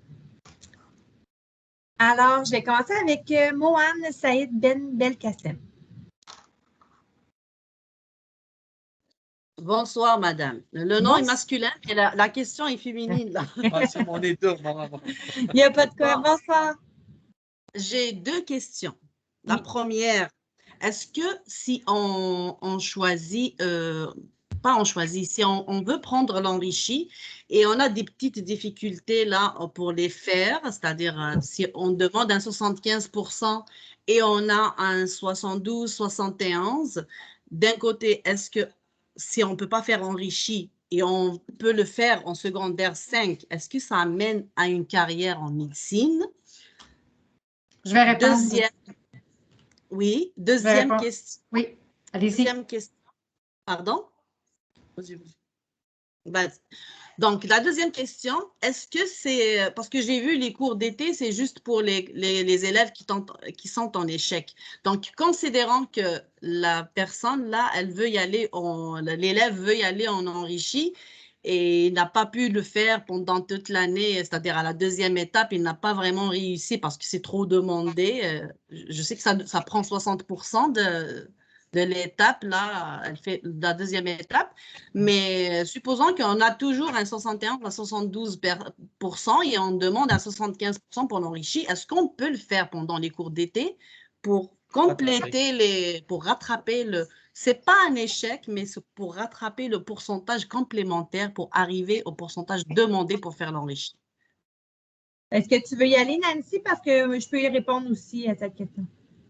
Alors, je vais commencer avec Mohan Saïd Ben Belkacem. Bonsoir, madame. Le nom est masculin et la question est féminine. C'est mon état, maman. Il n'y a pas de quoi. Bonsoir. J'ai deux questions. La première, est-ce que si on choisit, si on veut prendre l'enrichi et on a des petites difficultés là pour les faire, c'est-à-dire si on demande un 75% et on a un 72, 71, d'un côté, est-ce que si on ne peut pas faire enrichi et on peut le faire en secondaire 5, est-ce que ça amène à une carrière en médecine? Je vais répondre. Deuxième question. Oui, allez-y. Deuxième question. Pardon? Donc, la deuxième question, est-ce que c'est... Parce que j'ai vu les cours d'été, c'est juste pour les élèves qui sont en échec. Donc, considérant que la personne, là, elle veut y aller, l'élève veut y aller en enrichi et n'a pas pu le faire pendant toute l'année, c'est-à-dire à la deuxième étape, il n'a pas vraiment réussi parce que c'est trop demandé. Je sais que ça prend 60% de l'étape, là, elle fait la deuxième étape, mais supposons qu'on a toujours un 61 à 72% et on demande un 75% pour l'enrichi, est-ce qu'on peut le faire pendant les cours d'été pour compléter pour rattraper c'est pas un échec, mais c'est pour rattraper le pourcentage complémentaire pour arriver au pourcentage demandé pour faire l'enrichi. Est-ce que tu veux y aller, Nancy? Parce que je peux y répondre aussi à cette question.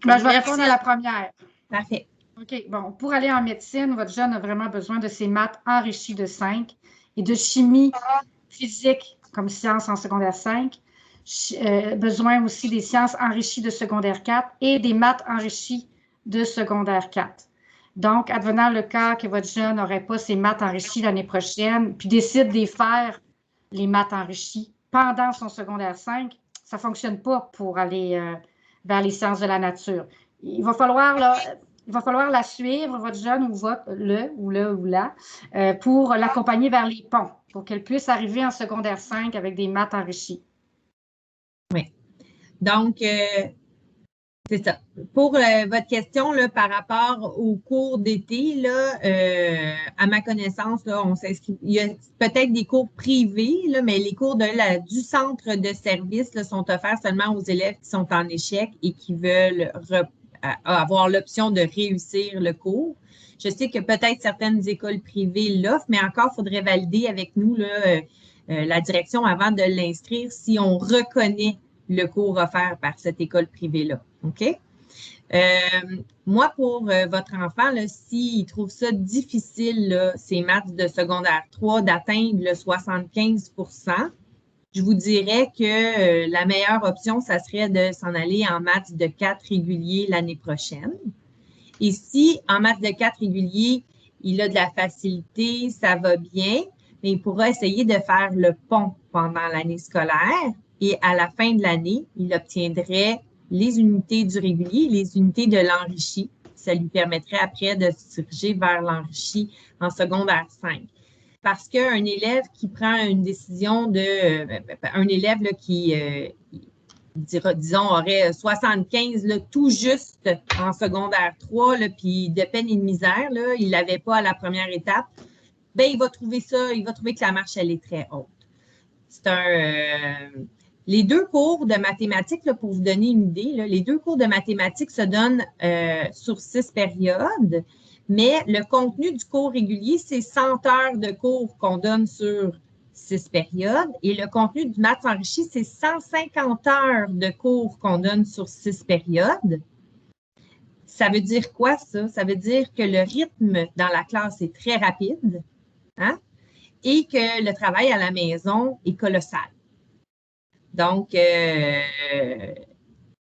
Ben, je vais répondre à la première. Parfait. OK. Bon, pour aller en médecine, votre jeune a vraiment besoin de ses maths enrichies de 5 et de chimie physique comme sciences en secondaire 5. Besoin aussi des sciences enrichies de secondaire 4 et des maths enrichies de secondaire 4. Donc, advenant le cas que votre jeune n'aurait pas ses maths enrichies l'année prochaine, puis décide de faire les maths enrichies pendant son secondaire 5, ça ne fonctionne pas pour aller vers les sciences de la nature. Il va falloir la suivre, votre jeune ou la, pour l'accompagner vers les ponts, pour qu'elle puisse arriver en secondaire 5 avec des maths enrichies. Oui. Donc, c'est ça. Pour votre question là, par rapport aux cours d'été, là, à ma connaissance, là, on s'inscrit. Il y a peut-être des cours privés, là, mais les cours du centre de service là, sont offerts seulement aux élèves qui sont en échec et qui veulent avoir l'option de réussir le cours. Je sais que peut-être certaines écoles privées l'offrent, mais encore, il faudrait valider avec nous là, la direction avant de l'inscrire si on reconnaît le cours offert par cette école privée-là. OK? Moi, pour votre enfant, s'il trouve ça difficile, là, ces maths de secondaire 3, d'atteindre le 75%, je vous dirais que la meilleure option, ça serait de s'en aller en maths de 4 réguliers l'année prochaine. Et si en maths de 4 réguliers, il a de la facilité, ça va bien, mais il pourra essayer de faire le pont pendant l'année scolaire et à la fin de l'année, il obtiendrait les unités du régulier, les unités de l'enrichi. Ça lui permettrait après de se diriger vers l'enrichi en secondaire 5. parce qu'un élève qui prend une décision un élève là, qui, disons, aurait 75 là, tout juste en secondaire 3, là, puis de peine et de misère, là, il ne l'avait pas à la première étape, bien, il va trouver que la marche, elle est très haute. Les 2 cours de mathématiques, là, pour vous donner une idée, là, les 2 cours de mathématiques se donnent sur 6 périodes, mais le contenu du cours régulier, c'est 100 heures de cours qu'on donne sur 6 périodes et le contenu du maths enrichi, c'est 150 heures de cours qu'on donne sur 6 périodes. Ça veut dire quoi, ça? Ça veut dire que le rythme dans la classe est très rapide, hein? Et que le travail à la maison est colossal. Donc,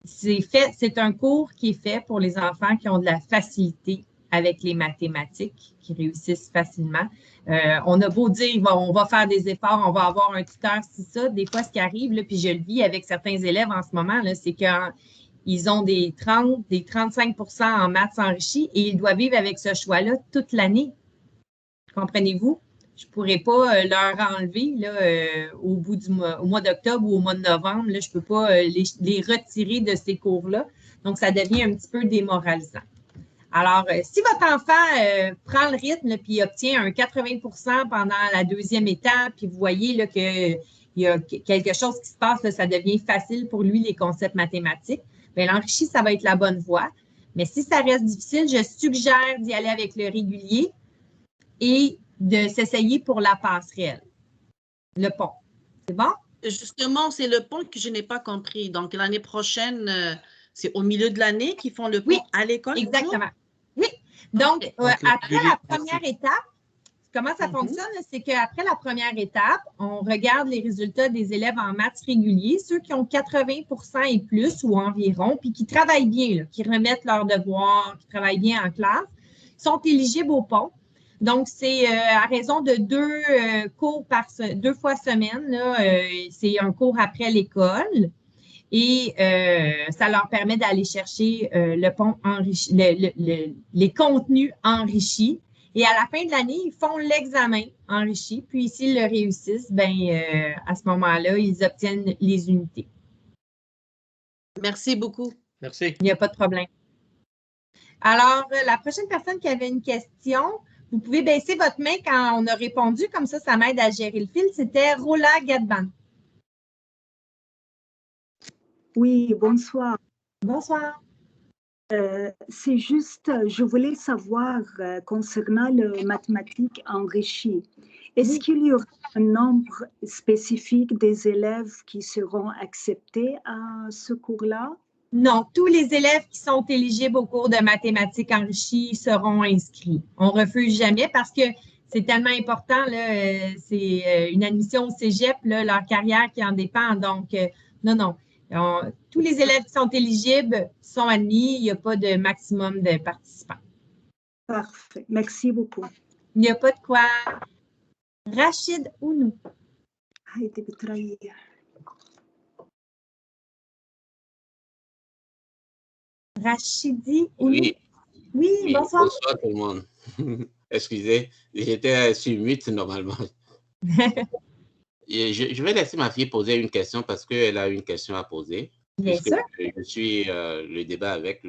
c'est un cours qui est fait pour les enfants qui ont de la facilité avec les mathématiques, qui réussissent facilement. On a beau dire, on va faire des efforts, on va avoir un tuteur, c'est ça. Des fois, ce qui arrive, là, puis je le vis avec certains élèves en ce moment, c'est qu'ils ont des 30, des 35% en maths enrichis et ils doivent vivre avec ce choix-là toute l'année. Comprenez-vous? Je ne pourrais pas leur enlever là, au mois d'octobre ou au mois de novembre. Là, je ne peux pas les retirer de ces cours-là. Donc, ça devient un petit peu démoralisant. Alors, si votre enfant prend le rythme puis obtient un 80% pendant la 2e étape, puis vous voyez qu'il y a quelque chose qui se passe, là, ça devient facile pour lui, les concepts mathématiques, bien, l'enrichi, ça va être la bonne voie. Mais si ça reste difficile, je suggère d'y aller avec le régulier et de s'essayer pour la passerelle, le pont. C'est bon? Justement, c'est le pont que je n'ai pas compris. Donc, l'année prochaine, c'est au milieu de l'année qu'ils font le pont à l'école? Exactement. Oui. Donc, après la première étape, comment ça fonctionne? C'est qu'après la première étape, on regarde les résultats des élèves en maths réguliers, ceux qui ont 80% et plus ou environ, puis qui travaillent bien, là, qui remettent leurs devoirs, qui travaillent bien en classe, sont éligibles au pont. Donc, c'est à raison de 2 cours 2 fois semaine. C'est un cours après l'école et ça leur permet d'aller chercher le pont enrichi, les contenus enrichis. Et à la fin de l'année, ils font l'examen enrichi. Puis, s'ils le réussissent, ben à ce moment-là, ils obtiennent les unités. Merci beaucoup. Merci. Il n'y a pas de problème. Alors, la prochaine personne qui avait une question, vous pouvez baisser votre main quand on a répondu, comme ça m'aide à gérer le fil. C'était Rola Gadban. Oui, bonsoir. Bonsoir. C'est juste, je voulais savoir concernant le mathématique enrichi, est-ce qu'il y aura un nombre spécifique des élèves qui seront acceptés à ce cours-là? Non, tous les élèves qui sont éligibles au cours de mathématiques enrichies seront inscrits. On ne refuse jamais parce que c'est tellement important. C'est une admission au cégep, là, leur carrière qui en dépend. Donc, non. Tous les élèves qui sont éligibles sont admis. Il n'y a pas de maximum de participants. Parfait. Merci beaucoup. Il n'y a pas de quoi. Rachid Ounou. Rachidi Ounou. Oui, bonsoir. Bonsoir tout le monde. Excusez, j'étais sur mute normalement. Je vais laisser ma fille poser une question parce qu'elle a une question à poser. Bien sûr. Je suis le débat avec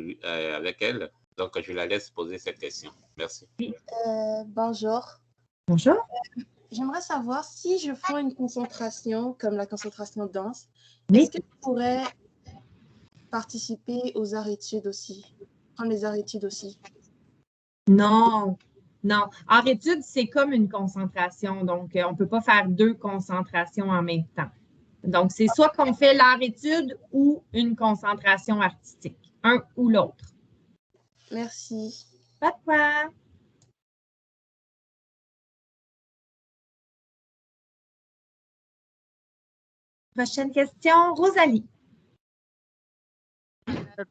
elle, donc je la laisse poser cette question. Merci. Bonjour. Bonjour. J'aimerais savoir si je fais une concentration comme la concentration de danse, oui. Est-ce que je pourrais participer aux arts-études aussi, prendre les arts-études aussi? Non. Arts-études, c'est comme une concentration. Donc, on ne peut pas faire 2 concentrations en même temps. Donc, c'est soit qu'on fait l'art-étude ou une concentration artistique. Un ou l'autre. Merci. Pas de quoi. Prochaine question, Rosalie.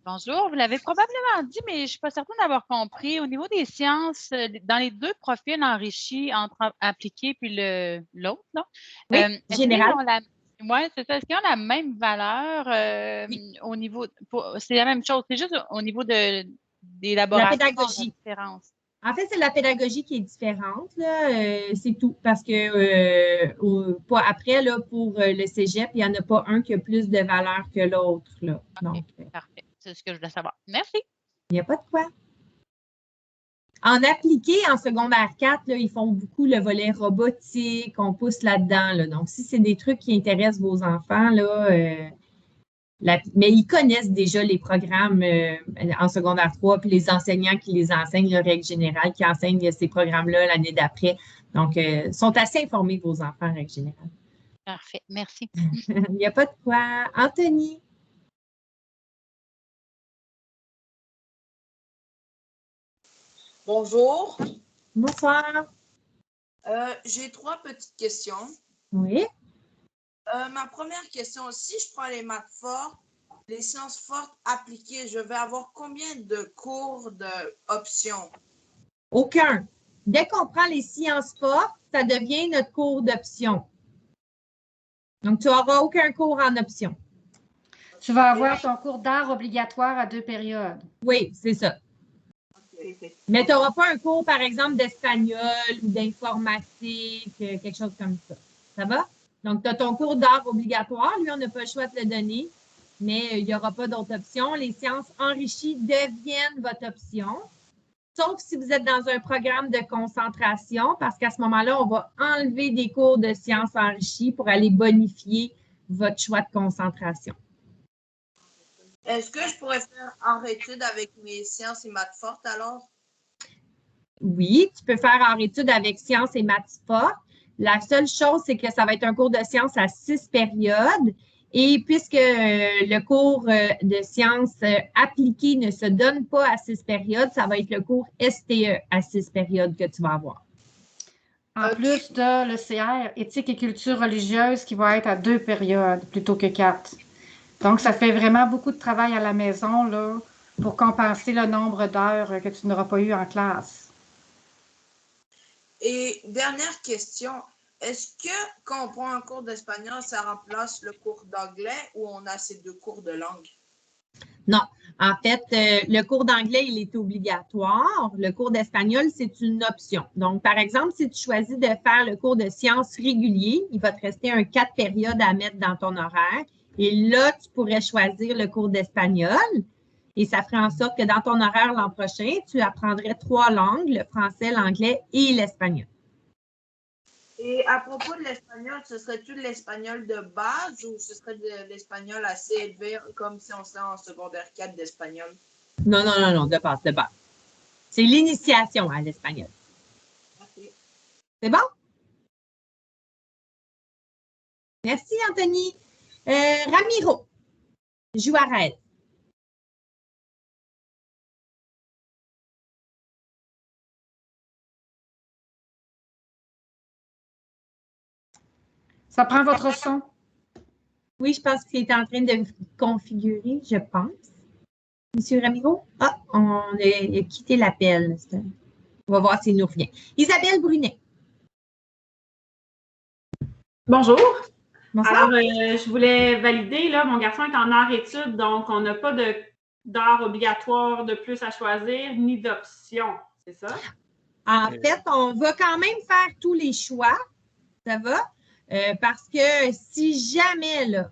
Bonjour, vous l'avez probablement dit, mais je ne suis pas certaine d'avoir compris. Au niveau des sciences, dans les 2 profils enrichis entre appliqué puis l'autre, oui, général. Oui, c'est ça. Est-ce qu'ils ont la même valeur oui. Au niveau… C'est la même chose, c'est juste au niveau de l'élaboration. La pédagogie. En fait, c'est la pédagogie qui est différente, là. C'est tout. Parce que après, là, pour le cégep, il n'y en a pas un qui a plus de valeur que l'autre, là. Donc, Parfait. C'est ce que je voulais savoir. Merci. il n'y a pas de quoi. En appliqué, en secondaire 4, là, ils font beaucoup le volet robotique, on pousse là-dedans, là. Donc, si c'est des trucs qui intéressent vos enfants, là, mais ils connaissent déjà les programmes en secondaire 3, puis les enseignants qui les enseignent, la règle générale, qui enseignent ces programmes-là l'année d'après. Donc, ils sont assez informés, vos enfants, en règle générale. Parfait. Merci. Il n'y a pas de quoi. Anthony? Bonjour. Bonsoir. J'ai 3 petites questions. Oui. Ma première question, si je prends les maths fortes, les sciences fortes appliquées, je vais avoir combien de cours d'options? Aucun. Dès qu'on prend les sciences fortes, ça devient notre cours d'option. Donc, tu n'auras aucun cours en option. Tu vas avoir ton cours d'art obligatoire à 2 périodes. Oui, c'est ça. Mais tu n'auras pas un cours, par exemple, d'espagnol ou d'informatique, quelque chose comme ça. Ça va? Donc, tu as ton cours d'art obligatoire. Lui, on n'a pas le choix de le donner, mais il n'y aura pas d'autres options. Les sciences enrichies deviennent votre option, sauf si vous êtes dans un programme de concentration, parce qu'à ce moment-là, on va enlever des cours de sciences enrichies pour aller bonifier votre choix de concentration. Est-ce que je pourrais faire hors études avec mes sciences et maths fortes alors? Oui, tu peux faire hors études avec sciences et maths fortes. La seule chose, c'est que ça va être un cours de sciences à 6 périodes. Et puisque le cours de sciences appliquées ne se donne pas à 6 périodes, ça va être le cours STE à 6 périodes que tu vas avoir. En plus de l'ECR, éthique et culture religieuse, qui va être à 2 périodes plutôt que 4. Donc, ça fait vraiment beaucoup de travail à la maison là, pour compenser le nombre d'heures que tu n'auras pas eu en classe. Et dernière question, est-ce que quand on prend un cours d'espagnol, ça remplace le cours d'anglais ou on a ces 2 cours de langue? Non. En fait, le cours d'anglais, il est obligatoire. Le cours d'espagnol, c'est une option. Donc, par exemple, si tu choisis de faire le cours de sciences régulier, il va te rester un 4 périodes à mettre dans ton horaire. Et là, tu pourrais choisir le cours d'espagnol. Et ça ferait en sorte que dans ton horaire l'an prochain, tu apprendrais 3 langues, le français, l'anglais et l'espagnol. Et à propos de l'espagnol, ce serait-tu de l'espagnol de base ou ce serait de l'espagnol assez élevé comme si on serait en secondaire 4 d'espagnol? Non, de base, de base. C'est l'initiation à l'espagnol. Okay. C'est bon? Merci, Anthony. Ramiro, Juarez. Ça prend votre son? Oui, je pense qu'il est en train de configurer, je pense. Monsieur Ramiro? Ah, on a quitté l'appel. On va voir s'il nous revient. Isabelle Brunet. Bonjour. Bonsoir. Alors, je voulais valider, là, mon garçon est en art-études, donc on n'a pas d'art obligatoire de plus à choisir, ni d'option, c'est ça? En fait, on va quand même faire tous les choix, ça va? Parce que si jamais, là,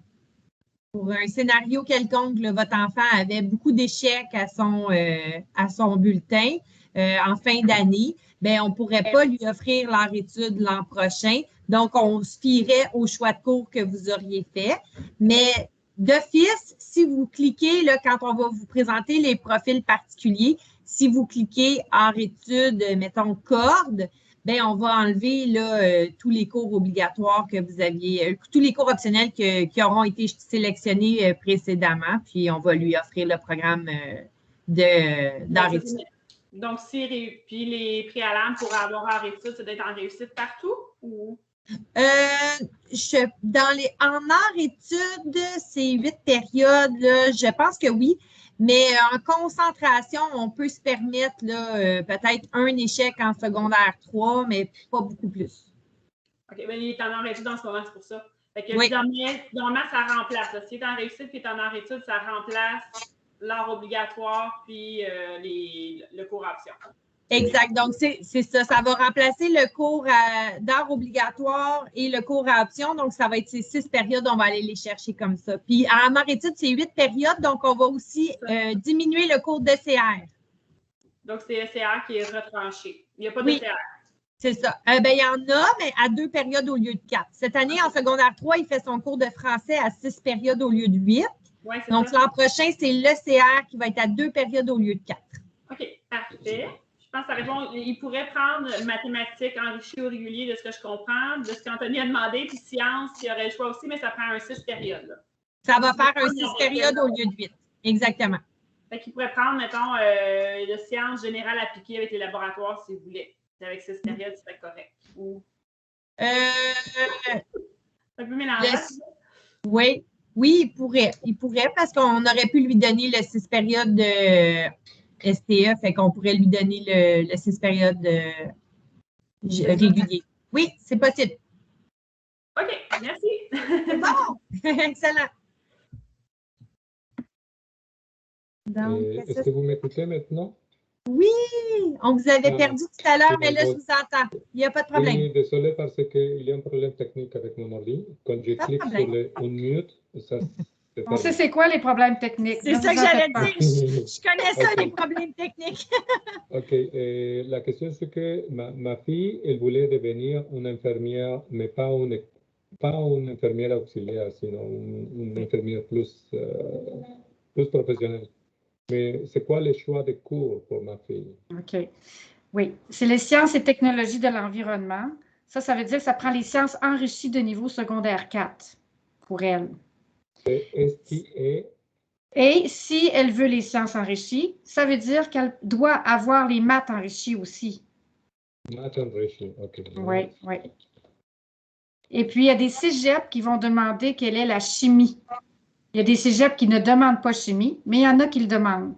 pour un scénario quelconque, là, votre enfant avait beaucoup d'échecs à son bulletin en fin d'année, bien, on ne pourrait pas lui offrir leur étude l'an prochain. Donc, on se fierait au choix de cours que vous auriez fait. Mais d'office, si vous cliquez, là, quand on va vous présenter les profils particuliers, si vous cliquez hors études, mettons corde, bien, on va enlever là, tous les cours obligatoires que vous aviez, tous les cours optionnels qui auront été sélectionnés précédemment, puis on va lui offrir le programme d'art études. Donc, puis les préalables pour avoir art études, c'est d'être en réussite partout ou? En art études, c'est 8 périodes, là, je pense que oui. Mais en concentration, on peut se permettre peut-être un échec en secondaire 3, mais pas beaucoup plus. OK, mais il est en art études en ce moment, c'est pour ça. Fait que oui. Normalement, ça remplace. Là. Si il est en réussite et est en art études, ça remplace l'art obligatoire puis le cours option. Exact. Donc, c'est ça. Ça va remplacer le cours d'art obligatoire et le cours à option. Donc, ça va être ces 6 périodes. On va aller les chercher comme ça. Puis, à Amar-Études, c'est 8 périodes. Donc, on va aussi diminuer le cours d'ECR. Donc, c'est ECR qui est retranché. Il n'y a pas d'ECR. C'est ça. Il y en a, mais à 2 périodes au lieu de 4. Cette année, en secondaire 3, il fait son cours de français à 6 périodes au lieu de 8. Ouais, donc, l'an prochain, c'est l'ECR qui va être à 2 périodes au lieu de 4. OK, parfait. Je pense que ça répond. Il pourrait prendre mathématiques enrichies au régulier, de ce que je comprends, de ce qu'Anthony a demandé, puis sciences, il y aurait le choix aussi, mais ça prend un 6 périodes. Là. Ça va faire un 6 périodes au lieu de 8. Exactement. Fait qu'il pourrait prendre, mettons, de sciences générales appliquées avec les laboratoires s'il voulait. Avec 6 périodes, ce serait correct. Ou... un peu mélangeable. Oui, il pourrait. Il pourrait parce qu'on aurait pu lui donner le 6 périodes de STE, fait qu'on pourrait lui donner le 6 périodes régulier. Oui, c'est possible. OK, merci. Bon, excellent. Est-ce que vous m'écoutez maintenant? Oui, on vous avait perdu tout à l'heure, mais là, je vous entends. Il n'y a pas de problème. Oui, désolé parce qu'il y a un problème technique avec mon ordi. Quand je clique sur le unmute, ça on sait c'est quoi les problèmes techniques. C'est ça que j'allais dire. Je connais ça, les problèmes techniques. OK. La question, c'est que ma fille, elle voulait devenir une infirmière, mais pas une infirmière auxiliaire, sinon une infirmière plus professionnelle. Mais c'est quoi le choix de cours pour ma fille? OK. Oui, c'est les sciences et technologies de l'environnement. Ça veut dire que ça prend les sciences enrichies de niveau secondaire 4 pour elle. Et si elle veut les sciences enrichies, ça veut dire qu'elle doit avoir les maths enrichies aussi. Maths enrichies, OK. Oui, oui. Et puis, il y a des cégeps qui vont demander quelle est la chimie. Il y a des cégeps qui ne demandent pas chimie, mais il y en a qui le demandent.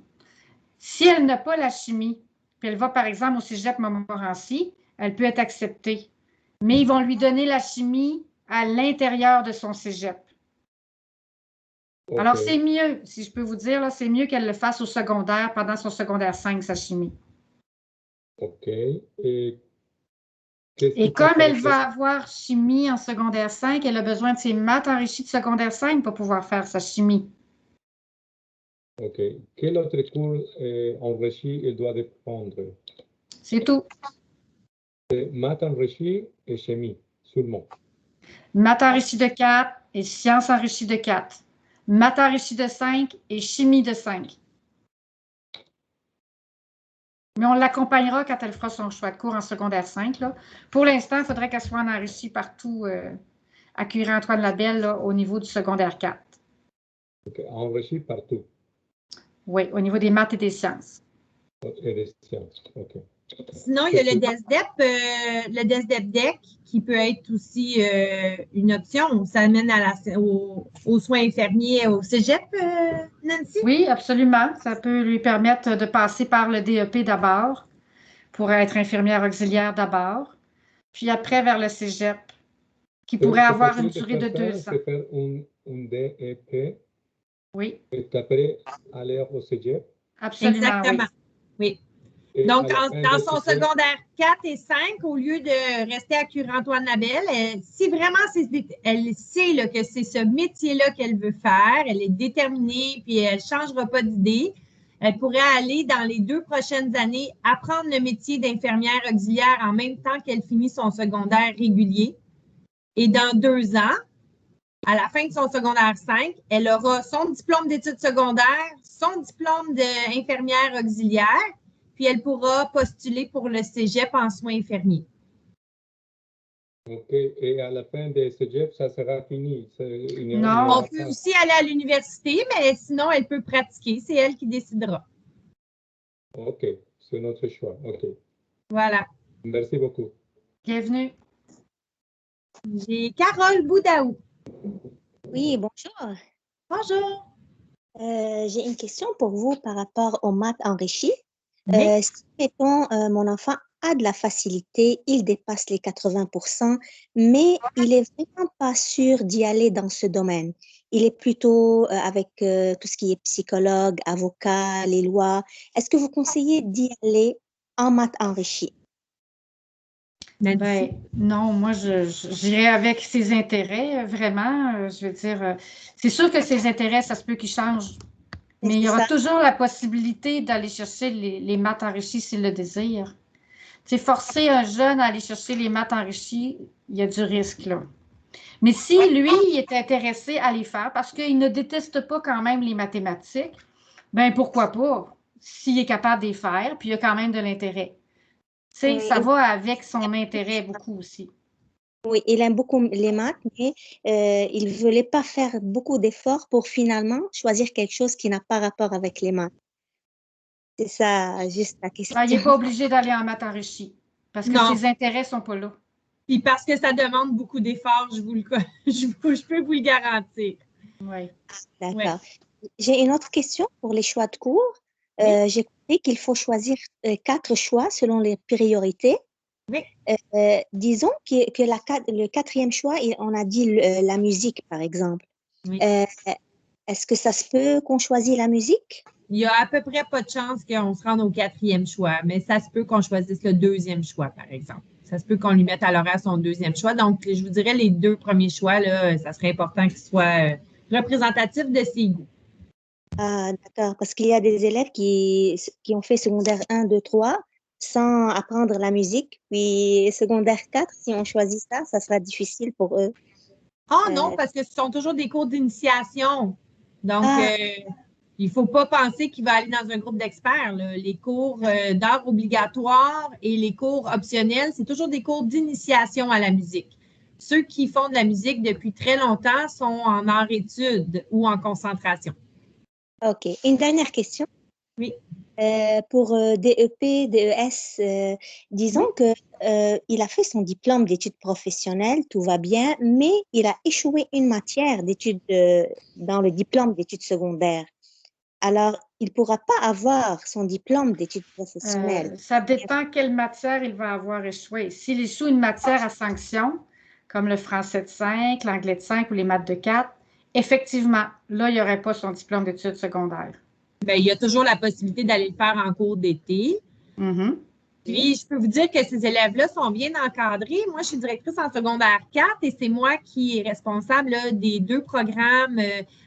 Si elle n'a pas la chimie, puis elle va par exemple au cégep Montmorency, elle peut être acceptée. Mais ils vont lui donner la chimie à l'intérieur de son cégep. Okay. Alors, c'est mieux, si je peux vous dire, c'est mieux qu'elle le fasse au secondaire, pendant son secondaire 5, sa chimie. OK. Et comme elle va avoir chimie en secondaire 5, elle a besoin de ses maths enrichies de secondaire 5 pour pouvoir faire sa chimie. OK. Quel autre cours enrichi elle doit prendre? C'est tout. Maths enrichies et chimie, seulement. Maths enrichies de 4 et sciences enrichies de 4. Maths enrichies de 5 et chimie de 5. Mais on l'accompagnera quand elle fera son choix de cours en secondaire 5. Là. Pour l'instant, il faudrait qu'elle soit en enrichie partout à Curie-Antoine-Labelle au niveau du secondaire 4. OK. Enrichie partout. Oui, au niveau des maths et des sciences. Et des sciences, OK. Sinon, il y a le DESDEP-DEC qui peut être aussi une option. Ça amène aux soins infirmiers au cégep, Nancy? Oui, absolument. Ça peut lui permettre de passer par le DEP d'abord pour être infirmière auxiliaire d'abord, puis après vers le cégep, qui pourrait avoir une durée de 2 ans. C'est faire un DEP. Oui. Et après aller au cégep. Absolument. Exactement. Oui. Donc, dans son secondaire 4 et 5, au lieu de rester à Curie-Antoine-Labelle, si vraiment elle sait là, que c'est ce métier-là qu'elle veut faire, elle est déterminée, puis elle ne changera pas d'idée, elle pourrait aller dans les 2 prochaines années apprendre le métier d'infirmière auxiliaire en même temps qu'elle finit son secondaire régulier. Et dans 2 ans, à la fin de son secondaire 5, elle aura son diplôme d'études secondaires, son diplôme d'infirmière auxiliaire, puis elle pourra postuler pour le cégep en soins infirmiers. OK. Et à la fin des cégep, ça sera fini? Non, on peut aussi aller à l'université, mais sinon, elle peut pratiquer. C'est elle qui décidera. OK. C'est notre choix. OK. Voilà. Merci beaucoup. Bienvenue. J'ai Carole Boudaou. Oui, bonjour. Bonjour. J'ai une question pour vous par rapport aux maths enrichies. Oui. Si, mettons, mon enfant a de la facilité, il dépasse les 80%, mais il n'est vraiment pas sûr d'y aller dans ce domaine. Il est plutôt avec tout ce qui est psychologue, avocat, les lois. Est-ce que vous conseillez d'y aller en maths enrichies? Ben, non, moi, j'irais avec ses intérêts, vraiment. Je veux dire, c'est sûr que ses intérêts, ça se peut qu'ils changent. Mais il y aura toujours la possibilité d'aller chercher les maths enrichies s'il le désire. Tu sais, forcer un jeune à aller chercher les maths enrichies, il y a du risque, là. Mais si lui, il est intéressé à les faire parce qu'il ne déteste pas quand même les mathématiques, ben pourquoi pas? S'il est capable de les faire, puis il y a quand même de l'intérêt. Tu sais, ça va avec son intérêt beaucoup aussi. Oui, il aime beaucoup les maths, mais il ne voulait pas faire beaucoup d'efforts pour finalement choisir quelque chose qui n'a pas rapport avec les maths. C'est ça, juste la question. Ben, il n'est pas obligé d'aller en maths enrichis parce que ses intérêts ne sont pas là. Puis parce que ça demande beaucoup d'efforts, je peux vous le garantir. Oui. D'accord. J'ai une autre question pour les choix de cours. J'ai compris qu'il faut choisir 4 choix selon les priorités. Oui. Disons que le 4e choix, on a dit la musique, par exemple. Oui. Est-ce que ça se peut qu'on choisit la musique? Il n'y a à peu près pas de chance qu'on se rende au 4e choix, mais ça se peut qu'on choisisse le 2e choix, par exemple. Ça se peut qu'on lui mette à l'horaire son 2e choix. Donc, je vous dirais les 2 premiers choix, là, ça serait important qu'ils soient représentatifs de ses goûts. Ah, d'accord. Parce qu'il y a des élèves qui ont fait secondaire 1, 2, 3 sans apprendre la musique. Puis secondaire 4, si on choisit ça, ça sera difficile pour eux. Ah non, parce que ce sont toujours des cours d'initiation. Donc, il ne faut pas penser qu'il va aller dans un groupe d'experts. Les cours d'art obligatoires et les cours optionnels, c'est toujours des cours d'initiation à la musique. Ceux qui font de la musique depuis très longtemps sont en art-études ou en concentration. OK. Une dernière question. Oui. Pour DEP, DES, disons qu'il a fait son diplôme d'études professionnelles, tout va bien, mais il a échoué une matière d'études dans le diplôme d'études secondaires. Alors, il ne pourra pas avoir son diplôme d'études professionnelles. Ça dépend quelle matière il va avoir échoué. S'il échoue une matière à sanction, comme le français de 5, l'anglais de 5 ou les maths de 4, effectivement, là, il n'y aurait pas son diplôme d'études secondaires. Bien, il y a toujours la possibilité d'aller le faire en cours d'été. Puis, je peux vous dire que ces élèves-là sont bien encadrés. Moi, je suis directrice en secondaire 4 et c'est moi qui est responsable là, des 2 programmes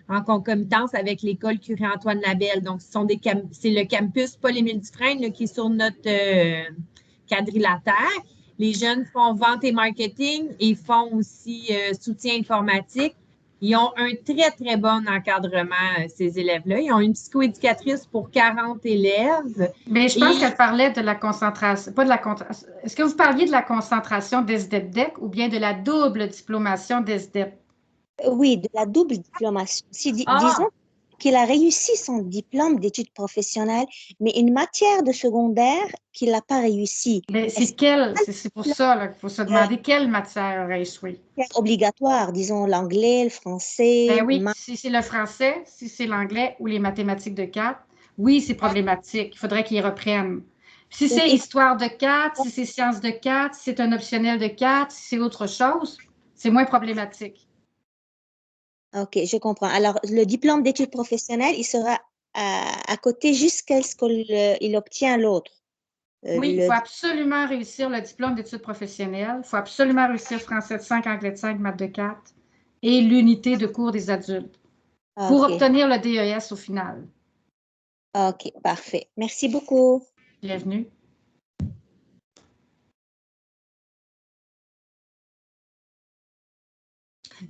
en concomitance avec l'école Curie-Antoine Labelle. Donc, c'est le campus Paul-Émile Dufresne là, qui est sur notre quadrilatère. Les jeunes font vente et marketing et font aussi soutien informatique. Ils ont un très, très bon encadrement, ces élèves-là. Ils ont une psychoéducatrice pour 40 élèves. Mais je pense qu'elle parlait de la concentration, pas de la concentration. Est-ce que vous parliez de la concentration d'ESDEP-DEC ou bien de la double diplomation d'ESDEP? Oui, de la double diplomation. Disons qu'il a réussi son diplôme d'études professionnelles, mais une matière de secondaire qu'il n'a pas réussi. Mais c'est pour ça qu'il faut se demander quelle matière aurait échoué. Obligatoire, disons l'anglais, le français. Ben oui, si c'est le français, si c'est l'anglais ou les mathématiques de 4, oui, c'est problématique. Il faudrait qu'ils reprennent. Si c'est histoire de 4, si c'est sciences de 4, si c'est un optionnel de 4, si c'est autre chose, c'est moins problématique. OK, je comprends. Alors, le diplôme d'études professionnelles, il sera à côté jusqu'à ce qu'il obtient l'autre. Oui, il faut absolument réussir le diplôme d'études professionnelles. Il faut absolument réussir français de 5, anglais de 5, maths de 4 et l'unité de cours des adultes pour obtenir le DES au final. OK, parfait. Merci beaucoup. Bienvenue.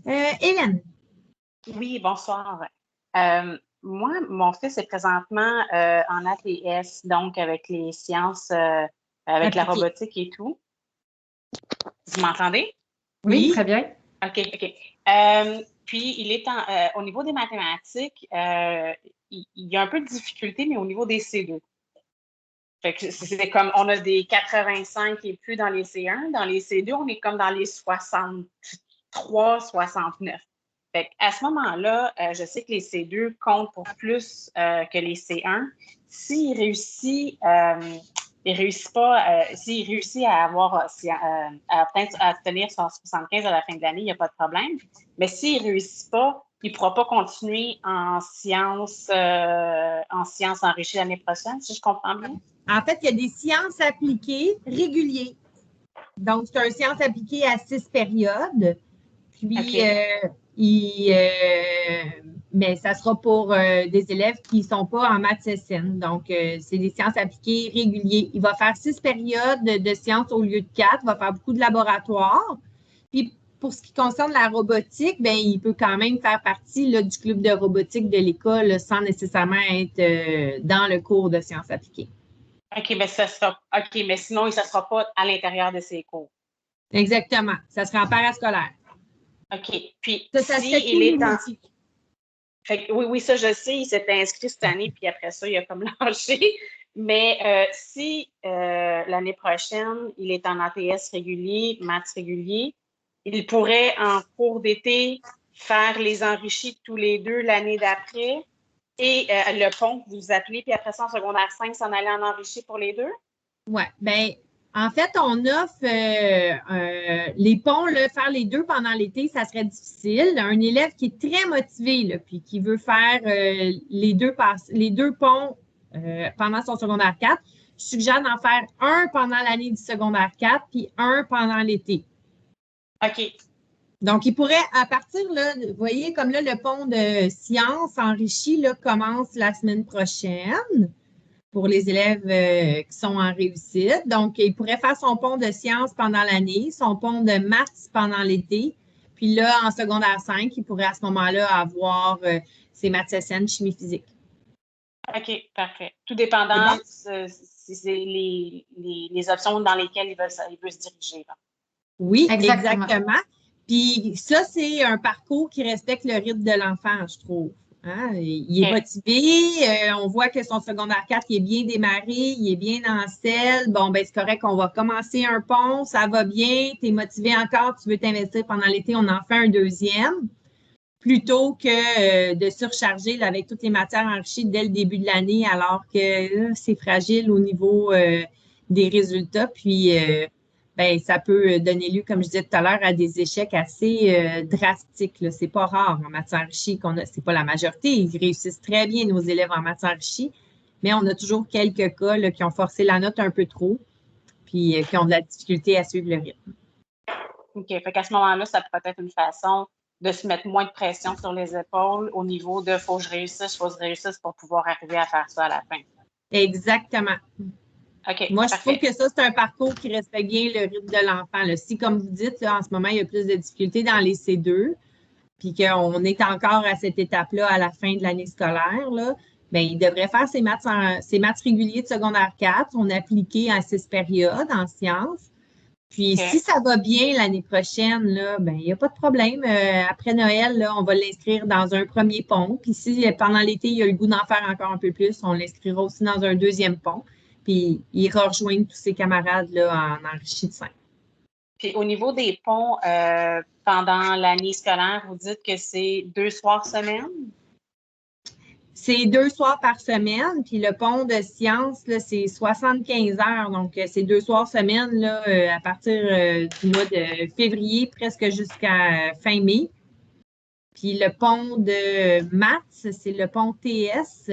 Hélène. Oui, bonsoir. Moi, mon fils est présentement en ATS, donc avec les sciences, avec la robotique et tout. Vous m'entendez? Oui, très bien. OK. Puis, il est au niveau des mathématiques, il y a un peu de difficulté, mais au niveau des C2. Fait que c'est comme, on a des 85 et plus dans les C1. Dans les C2, on est comme dans les 63, 69. Fait à ce moment-là, je sais que les C2 comptent pour plus que les C1. S'il réussit, s'il réussit à à obtenir son 75 à la fin de l'année, il n'y a pas de problème. Mais s'il ne réussit pas, il ne pourra pas continuer en sciences enrichies l'année prochaine, si je comprends bien. En fait, il y a des sciences appliquées réguliers. Donc, c'est une science appliquée à 6 périodes. Puis, mais ça sera pour des élèves qui ne sont pas en maths SN. Donc, c'est des sciences appliquées réguliers. Il va faire 6 périodes de sciences au lieu de 4. Il va faire beaucoup de laboratoires. Puis, pour ce qui concerne la robotique, bien, il peut quand même faire partie là, du club de robotique de l'école sans nécessairement être dans le cours de sciences appliquées. OK, mais mais sinon, ça ne sera pas à l'intérieur de ses cours. Exactement. Ça sera en parascolaire. OK. Puis, ça si il est en... Fait que, oui, ça, je sais. Il s'est inscrit cette année, puis après ça, il a comme lâché. Mais si l'année prochaine, il est en ATS régulier, maths régulier, il pourrait, en cours d'été, faire les enrichis tous les 2 l'année d'après et le pont, vous appelez, puis après ça, en secondaire 5, s'en aller en enrichi pour les 2? Oui. Bien, en fait, on offre les ponts, là, faire les 2 pendant l'été, ça serait difficile. Un élève qui est très motivé, là, puis qui veut faire les deux ponts pendant son secondaire 4, je suggère d'en faire un pendant l'année du secondaire 4 puis un pendant l'été. OK. Donc, il pourrait, à partir, là, vous voyez, comme là, le pont de sciences enrichi là, commence la semaine prochaine pour les élèves qui sont en réussite. Donc, il pourrait faire son pont de sciences pendant l'année, son pont de maths pendant l'été. Puis là, en secondaire 5, il pourrait à ce moment-là avoir ses maths SN, chimie physique. OK, parfait. Tout dépendant si c'est les options dans lesquelles il veut se diriger. Là. Oui, exactement. Puis ça, c'est un parcours qui respecte le rythme de l'enfant, je trouve. Hein? Il est motivé, on voit que son secondaire 4, il est bien démarré, il est bien en selle. Bon, ben c'est correct, on va commencer un pont, ça va bien, tu es motivé encore, tu veux t'investir pendant l'été, on en fait un deuxième. Plutôt que de surcharger là, avec toutes les matières enrichies dès le début de l'année, alors que c'est fragile au niveau des résultats. Puis, ben, ça peut donner lieu, comme je disais tout à l'heure, à des échecs assez drastiques. C'est pas rare en matière enrichie qu'on a, c'est pas la majorité. Ils réussissent très bien, nos élèves en matière enrichie, mais on a toujours quelques cas là, qui ont forcé la note un peu trop, puis qui ont de la difficulté à suivre le rythme. OK. Fait qu'à ce moment-là, ça pourrait être une façon de se mettre moins de pression sur les épaules au niveau de faut que je réussisse pour pouvoir arriver à faire ça à la fin. Exactement. OK. Moi, je trouve que ça, c'est un parcours qui respecte bien le rythme de l'enfant. Si, comme vous dites, là, en ce moment, il y a plus de difficultés dans les C2, puis qu'on est encore à cette étape-là à la fin de l'année scolaire, là, bien, il devrait faire ses maths réguliers de secondaire 4. On a appliqué à 6 périodes en sciences. Puis, si ça va bien l'année prochaine, là, ben, il n'y a pas de problème. Après Noël, là, on va l'inscrire dans un premier pont. Puis, si pendant l'été, il a le goût d'en faire encore un peu plus, on l'inscrira aussi dans un deuxième pont. Puis, il ira rejoindre tous ses camarades là, en enrichi de 5. Puis, au niveau des ponts, pendant l'année scolaire, vous dites que c'est 2 soirs semaine? C'est 2 soirs par semaine, puis le pont de sciences, là, c'est 75 heures. Donc, c'est 2 soirs semaine là, à partir du mois de février, presque jusqu'à fin mai. Puis le pont de maths, c'est le pont TS,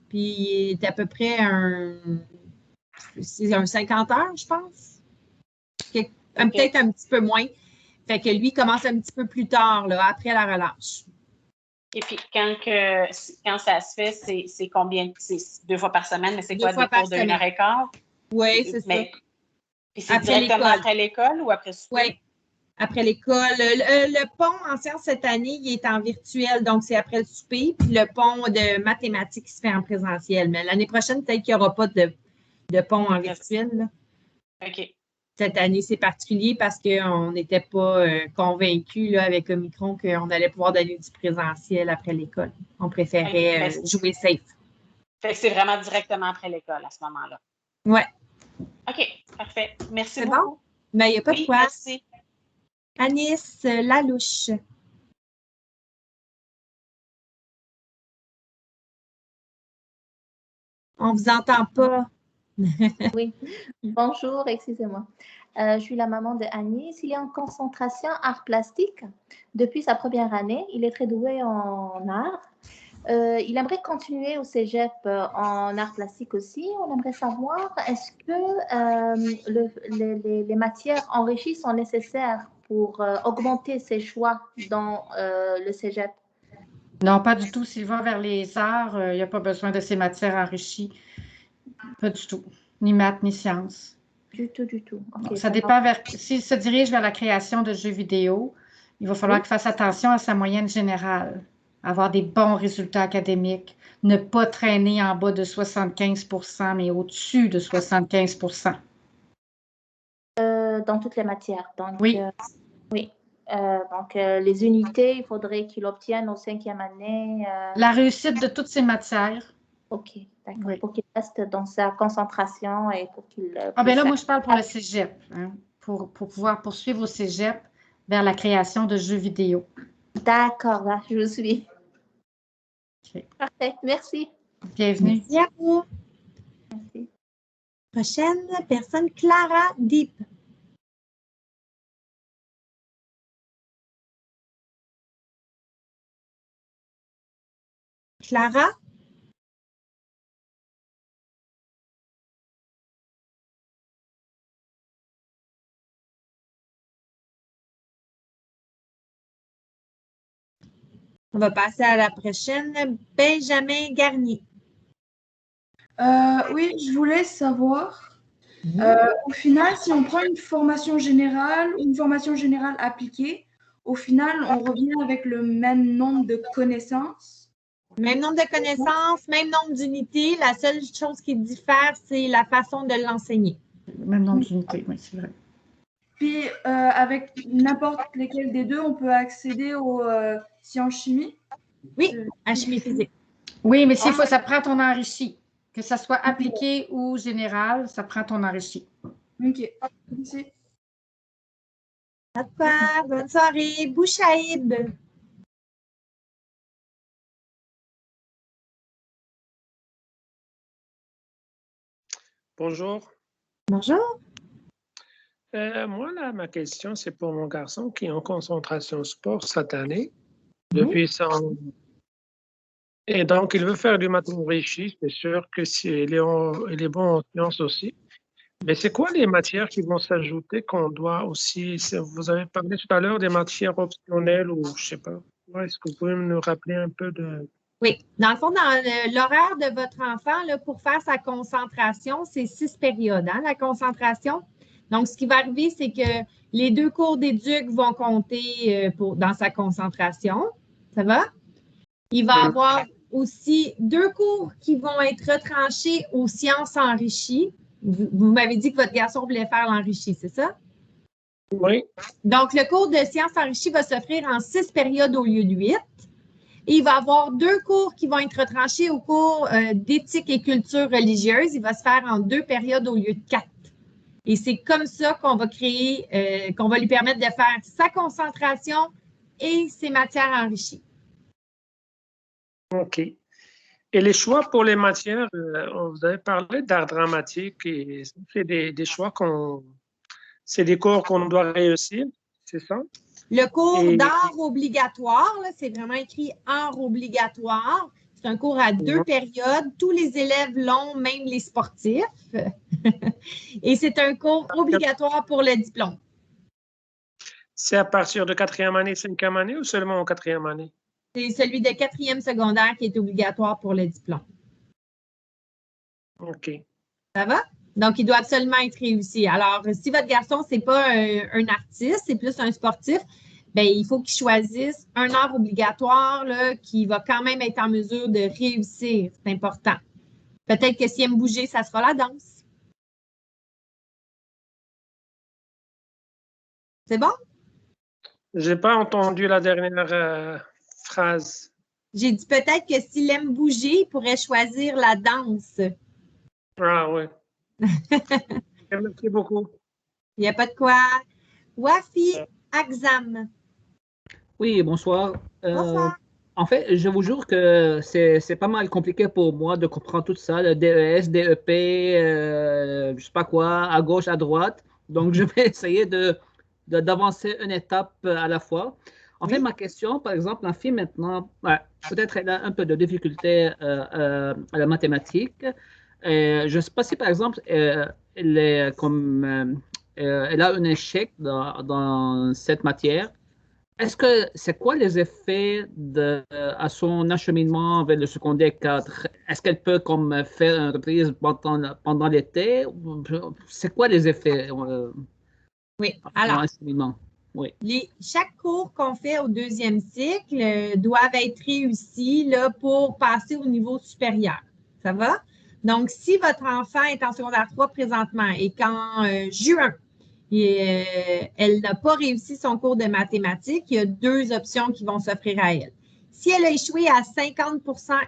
puis il est à peu près c'est un 50 heures, je pense. Peut-être un petit peu moins. Fait que lui, commence un petit peu plus tard, là, après la relâche. Et puis, quand ça se fait, c'est combien? C'est 2 fois par semaine, mais c'est quoi, des cours de 1h15? Oui, c'est ça. Puis c'est directement après l'école ou après souper? Oui, après l'école. Le pont en sciences cette année, il est en virtuel, donc c'est après le souper. Puis le pont de mathématiques se fait en présentiel. Mais l'année prochaine, peut-être qu'il n'y aura pas de pont en virtuel. Là. OK. Cette année, c'est particulier parce qu'on n'était pas convaincus avec Omicron qu'on allait pouvoir donner du présentiel après l'école. On préférait jouer safe. Fait que c'est vraiment directement après l'école à ce moment-là. Oui. OK, parfait. Merci beaucoup. Bon? Mais il n'y a pas de quoi. Merci. Anis Lalouche. On ne vous entend pas. Oui, bonjour, excusez-moi. Je suis la maman de Anis. Il est en concentration art plastique. Depuis sa première année, il est très doué en art. Il aimerait continuer au cégep en arts plastiques aussi. On aimerait savoir, est-ce que les matières enrichies sont nécessaires pour augmenter ses choix dans le cégep? Non, pas du tout. S'il va vers les arts, il n'y a pas besoin de ces matières enrichies. Pas du tout. Ni maths, ni sciences. Du tout, du tout. Okay, ça dépend s'il se dirige vers la création de jeux vidéo, il va falloir qu'il fasse attention à sa moyenne générale, avoir des bons résultats académiques, ne pas traîner en bas de 75 %, mais au-dessus de 75 %. Dans toutes les matières. Donc, oui. Oui. Donc, les unités, il faudrait qu'il obtienne au 5e année. La réussite de toutes ces matières. OK, d'accord. Oui. Pour qu'il reste dans sa concentration et pour qu'il... Ah bien là, moi, je parle pour le cégep, hein, pour pouvoir poursuivre au cégep vers la création de jeux vidéo. D'accord, là, je vous suis. Okay. Parfait, merci. Bienvenue. Merci à vous. Merci. Prochaine personne, Clara Deep. Clara? On va passer à la prochaine. Benjamin Garnier. Oui, je voulais savoir, au final, si on prend une formation générale ou une formation générale appliquée, au final, on revient avec le même nombre de connaissances. Même nombre de connaissances, même nombre d'unités. La seule chose qui diffère, c'est la façon de l'enseigner. Même nombre d'unités, oui, c'est vrai. Puis, avec n'importe lesquels des deux, on peut accéder aux sciences chimie? Oui, à chimie physique. Oui, mais s'il faut, ça prend ton enrichi. Que ça soit appliqué ou général, ça prend ton enrichi. OK. Merci. D'accord. Bonne soirée. Bouchaïd. Bonjour. Bonjour. Moi, là, ma question, c'est pour mon garçon qui est en concentration sport cette année. Depuis son... Et donc, il veut faire du maths enrichi. C'est sûr que il est bon en sciences aussi. Mais c'est quoi les matières qui vont s'ajouter qu'on doit aussi... Vous avez parlé tout à l'heure des matières optionnelles ou je ne sais pas. Est-ce que vous pouvez nous rappeler un peu de... Oui. Dans le fond, dans l'horaire de votre enfant, là, pour faire sa concentration, c'est 6 périodes, hein, la concentration. Donc, ce qui va arriver, c'est que les 2 cours d'éduc vont compter dans sa concentration. Ça va? Il va avoir aussi 2 cours qui vont être retranchés aux sciences enrichies. Vous m'avez dit que votre garçon voulait faire l'enrichi, c'est ça? Oui. Donc, le cours de sciences enrichies va s'offrir en 6 périodes au lieu de 8. Et il va avoir 2 cours qui vont être retranchés au cours d'éthique et culture religieuse. Il va se faire en 2 périodes au lieu de 4. Et c'est comme ça qu'on va créer, qu'on va lui permettre de faire sa concentration et ses matières enrichies. OK. Et les choix pour les matières, vous avez parlé d'art dramatique et c'est des choix c'est des cours qu'on doit réussir, c'est ça? Le cours d'art obligatoire, c'est vraiment écrit art obligatoire. C'est un cours à 2 périodes. Tous les élèves l'ont, même les sportifs. Et c'est un cours obligatoire pour le diplôme. C'est à partir de 4e année, 5e année ou seulement en 4e année? C'est celui de 4e secondaire qui est obligatoire pour le diplôme. OK. Ça va? Donc, il doit absolument être réussi. Alors, si votre garçon, ce n'est pas un artiste, c'est plus un sportif, bien, il faut qu'il choisisse un art obligatoire là, qui va quand même être en mesure de réussir. C'est important. Peut-être que s'il aime bouger, ça sera la danse. C'est bon? Je n'ai pas entendu la dernière phrase. J'ai dit peut-être que s'il aime bouger, il pourrait choisir la danse. Ah oui. Merci beaucoup. Il n'y a pas de quoi. Wafi Axam. Oui, bonsoir. Bonsoir. En fait, je vous jure que c'est pas mal compliqué pour moi de comprendre tout ça, le DES, DEP, je sais pas quoi, à gauche, à droite. Donc, je vais essayer d'avancer une étape à la fois. En fait, ma question, par exemple, la fille maintenant, peut-être elle a un peu de difficulté à la mathématique. Je ne sais pas si, par exemple, elle est elle a un échec dans cette matière. Est-ce que c'est quoi les effets à son acheminement vers le secondaire 4? Est-ce qu'elle peut comme faire une reprise pendant l'été? C'est quoi les effets Oui, à son alors, acheminement? Oui. chaque cours qu'on fait au deuxième cycle doivent être réussis là, pour passer au niveau supérieur. Ça va? Donc, si votre enfant est en secondaire 3 présentement et qu'en juin, elle n'a pas réussi son cours de mathématiques, il y a 2 options qui vont s'offrir à elle. Si elle a échoué à 50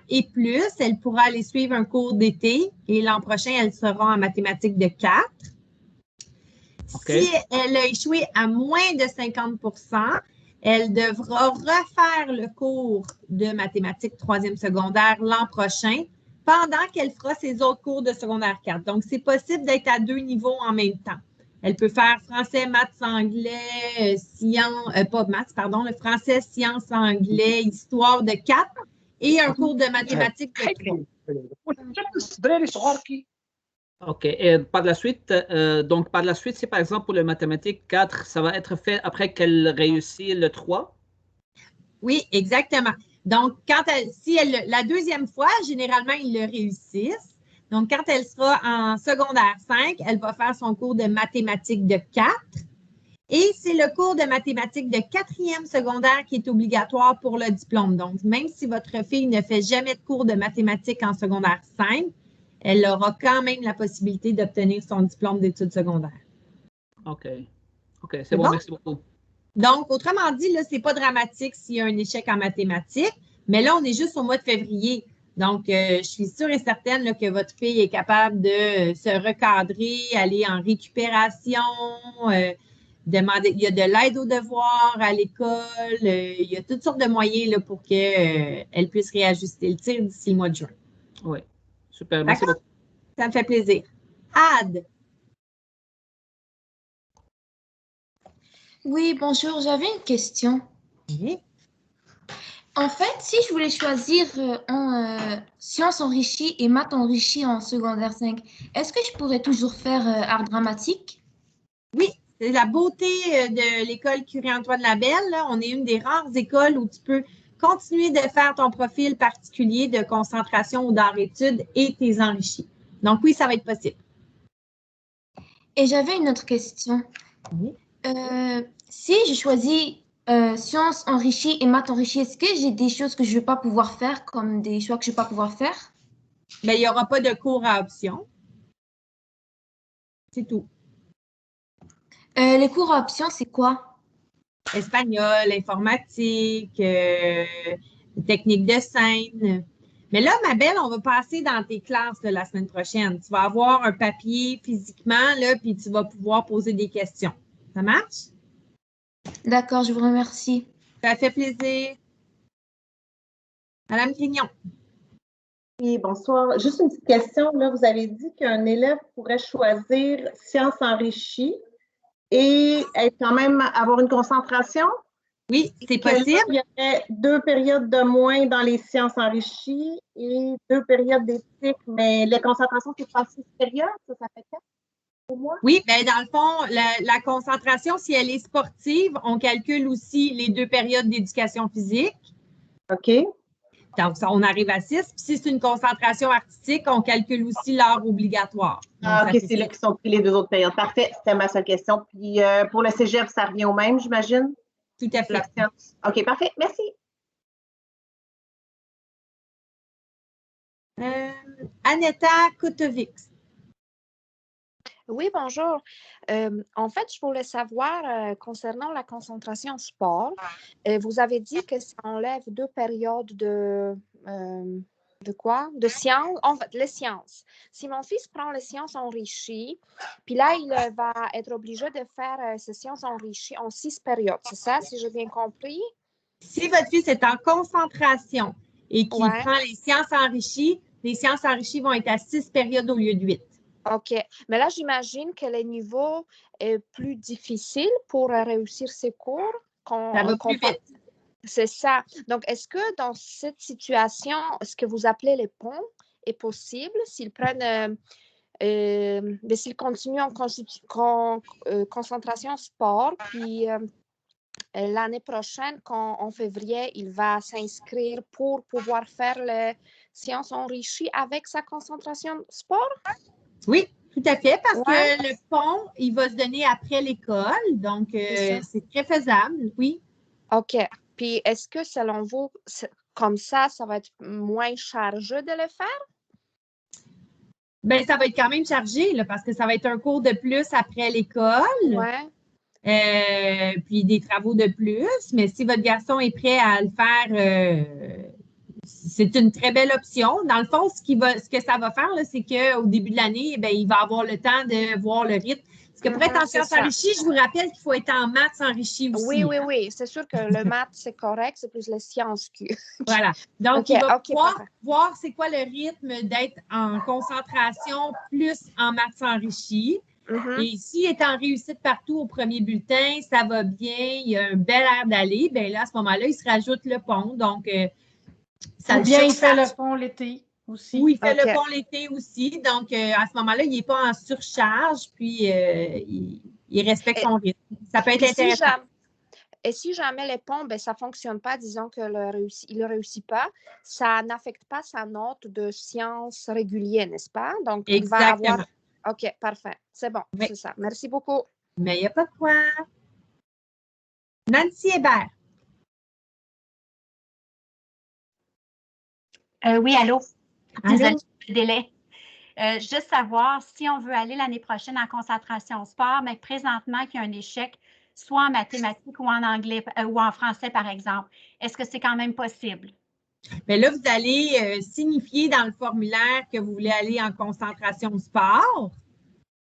et plus, elle pourra aller suivre un cours d'été et l'an prochain, elle sera en mathématiques de 4. Okay. Si elle a échoué à moins de 50 elle devra refaire le cours de mathématiques 3e secondaire l'an prochain pendant qu'elle fera ses autres cours de secondaire 4. Donc, c'est possible d'être à 2 niveaux en même temps. Elle peut faire français, maths, anglais, sciences, pas maths, pardon, le français, sciences, anglais, histoire de 4 et un cours de mathématiques de 3. OK. Et par la suite, si par exemple pour le mathématique 4, ça va être fait après qu'elle réussit le 3? Oui, exactement. Donc, la deuxième fois, généralement, ils le réussissent. Donc, quand elle sera en secondaire 5, elle va faire son cours de mathématiques de 4. Et c'est le cours de mathématiques de 4e secondaire qui est obligatoire pour le diplôme. Donc, même si votre fille ne fait jamais de cours de mathématiques en secondaire 5, elle aura quand même la possibilité d'obtenir son diplôme d'études secondaires. OK. OK, c'est bon, merci beaucoup. Donc, autrement dit, là, c'est pas dramatique s'il y a un échec en mathématiques, mais là, on est juste au mois de février. Donc, je suis sûre et certaine là, que votre fille est capable de se recadrer, aller en récupération, demander. Il y a de l'aide aux devoirs à l'école, il y a toutes sortes de moyens là, pour qu'elle puisse réajuster le tir d'ici le mois de juin. Oui, super, merci beaucoup. Ça me fait plaisir. Ad. Oui, bonjour, j'avais une question. Oui. En fait, si je voulais choisir sciences enrichies et maths enrichies en secondaire 5, est-ce que je pourrais toujours faire art dramatique? Oui, c'est la beauté de l'école Curie-Antoine Labelle. Là. On est une des rares écoles où tu peux continuer de faire ton profil particulier de concentration ou d'art-études et tes enrichis. Donc oui, ça va être possible. Et j'avais une autre question. Oui. Si je choisis sciences enrichies et maths enrichies, est-ce que j'ai des choses que je ne vais pas pouvoir faire, comme des choix que je ne vais pas pouvoir faire? Mais il n'y aura pas de cours à option. C'est tout. Les cours à option, c'est quoi? Espagnol, informatique, technique de scène. Mais là, ma belle, on va passer dans tes classes là, la semaine prochaine. Tu vas avoir un papier physiquement, là, puis tu vas pouvoir poser des questions. Ça marche? D'accord, je vous remercie. Ça fait plaisir. Madame Grignon. Oui, bonsoir. Juste une petite question. Là, vous avez dit qu'un élève pourrait choisir sciences enrichies et être quand même avoir une concentration? Oui, c'est possible. Il y aurait 2 périodes de moins dans les sciences enrichies et 2 périodes d'éthique, mais les concentrations, c'est pas 6 périodes, ça fait 4 pour moi? Oui, bien dans le fond, la concentration, si elle est sportive, on calcule aussi les 2 périodes d'éducation physique. OK. Donc, on arrive à 6. Puis si c'est une concentration artistique, on calcule aussi l'heure obligatoire. Donc, OK, c'est là qu'ils sont pris les 2 autres périodes. Parfait, c'était ma seule question. Puis pour le cégep, ça revient au même, j'imagine? Tout à fait. OK, parfait. Merci. Aneta Kotovic. Oui, bonjour. En fait, je voulais savoir, concernant la concentration sport, vous avez dit que ça enlève 2 périodes de quoi? De sciences? En fait, les sciences. Si mon fils prend les sciences enrichies, puis là, il va être obligé de faire ces sciences enrichies en 6 périodes. C'est ça, si j'ai bien compris? Si votre fils est en concentration et qu'il prend les sciences enrichies vont être à 6 périodes au lieu de 8. OK. Mais là, j'imagine que le niveau est plus difficile pour réussir ces cours. Ça va plus vite. C'est ça. Donc, est-ce que dans cette situation, ce que vous appelez les ponts est possible s'ils prennent, mais s'ils continuent en concentration sport, puis l'année prochaine, en février, il va s'inscrire pour pouvoir faire les sciences enrichies avec sa concentration sport? Oui, tout à fait, parce Ouais. que le pont, il va se donner après l'école, donc c'est très faisable, oui. OK. Puis, est-ce que selon vous, comme ça va être moins chargé de le faire? Bien, ça va être quand même chargé, là, parce que ça va être un cours de plus après l'école. Ouais. Puis des travaux de plus. Mais si votre garçon est prêt à le faire, c'est une très belle option. Dans le fond, ce que ça va faire, là, c'est qu'au début de l'année, ben, il va avoir le temps de voir le rythme. Parce que pour être en sciences enrichies, je vous rappelle qu'il faut être en maths enrichi aussi. Oui, oui, oui. C'est sûr que le maths, c'est correct. C'est plus les sciences qui... Voilà. Donc, OK, il va OK, pouvoir parfait. voir c'est quoi le rythme d'être en concentration plus en maths enrichi. Et s'il est en réussite partout au premier bulletin, ça va bien, il y a un bel air d'aller, bien là, à ce moment-là, il se rajoute le pont. Donc, ça Ou bien il fait le pont l'été aussi. Oui, il fait le pont l'été aussi. Donc, à ce moment-là, il n'est pas en surcharge, puis il respecte son rythme. Ça peut être intéressant. Et si jamais les ponts, ben, ça ne fonctionne pas, disons qu'il ne réussit pas, ça n'affecte pas sa note de sciences régulière, n'est-ce pas? Donc, il va avoir... OK, parfait. C'est bon, c'est ça. Merci beaucoup. Mais il n'y a pas de quoi. Nancy Hébert. Oui, allô? Désolée Allô? pour le délai. Juste savoir si on veut aller l'année prochaine en concentration sport, mais présentement qu'il y a un échec, soit en mathématiques ou en anglais ou en français, par exemple. Est-ce que c'est quand même possible? Bien là, vous allez signifier dans le formulaire que vous voulez aller en concentration sport.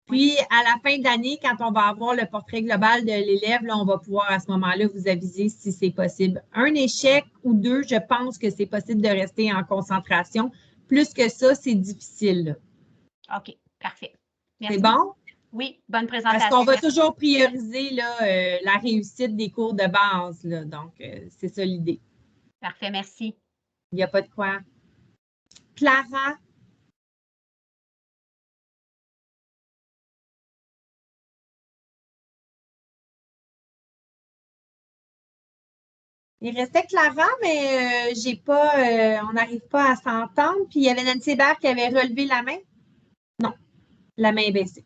Puis, à la fin d'année, quand on va avoir le portrait global de l'élève, là, on va pouvoir à ce moment-là vous aviser si c'est possible. Un échec ou deux, je pense que c'est possible de rester en concentration. Plus que ça, c'est difficile. Là. OK, parfait. Merci. C'est bon? Oui, bonne présentation. Parce qu'on va toujours prioriser là, la réussite des cours de base. Là. Donc, c'est ça l'idée. Parfait, merci. Il n'y a pas de quoi. Clara? Il restait Clara, mais j'ai pas, on n'arrive pas à s'entendre. Puis il y avait Nancy Hébert qui avait relevé la main. Non, la main baissée.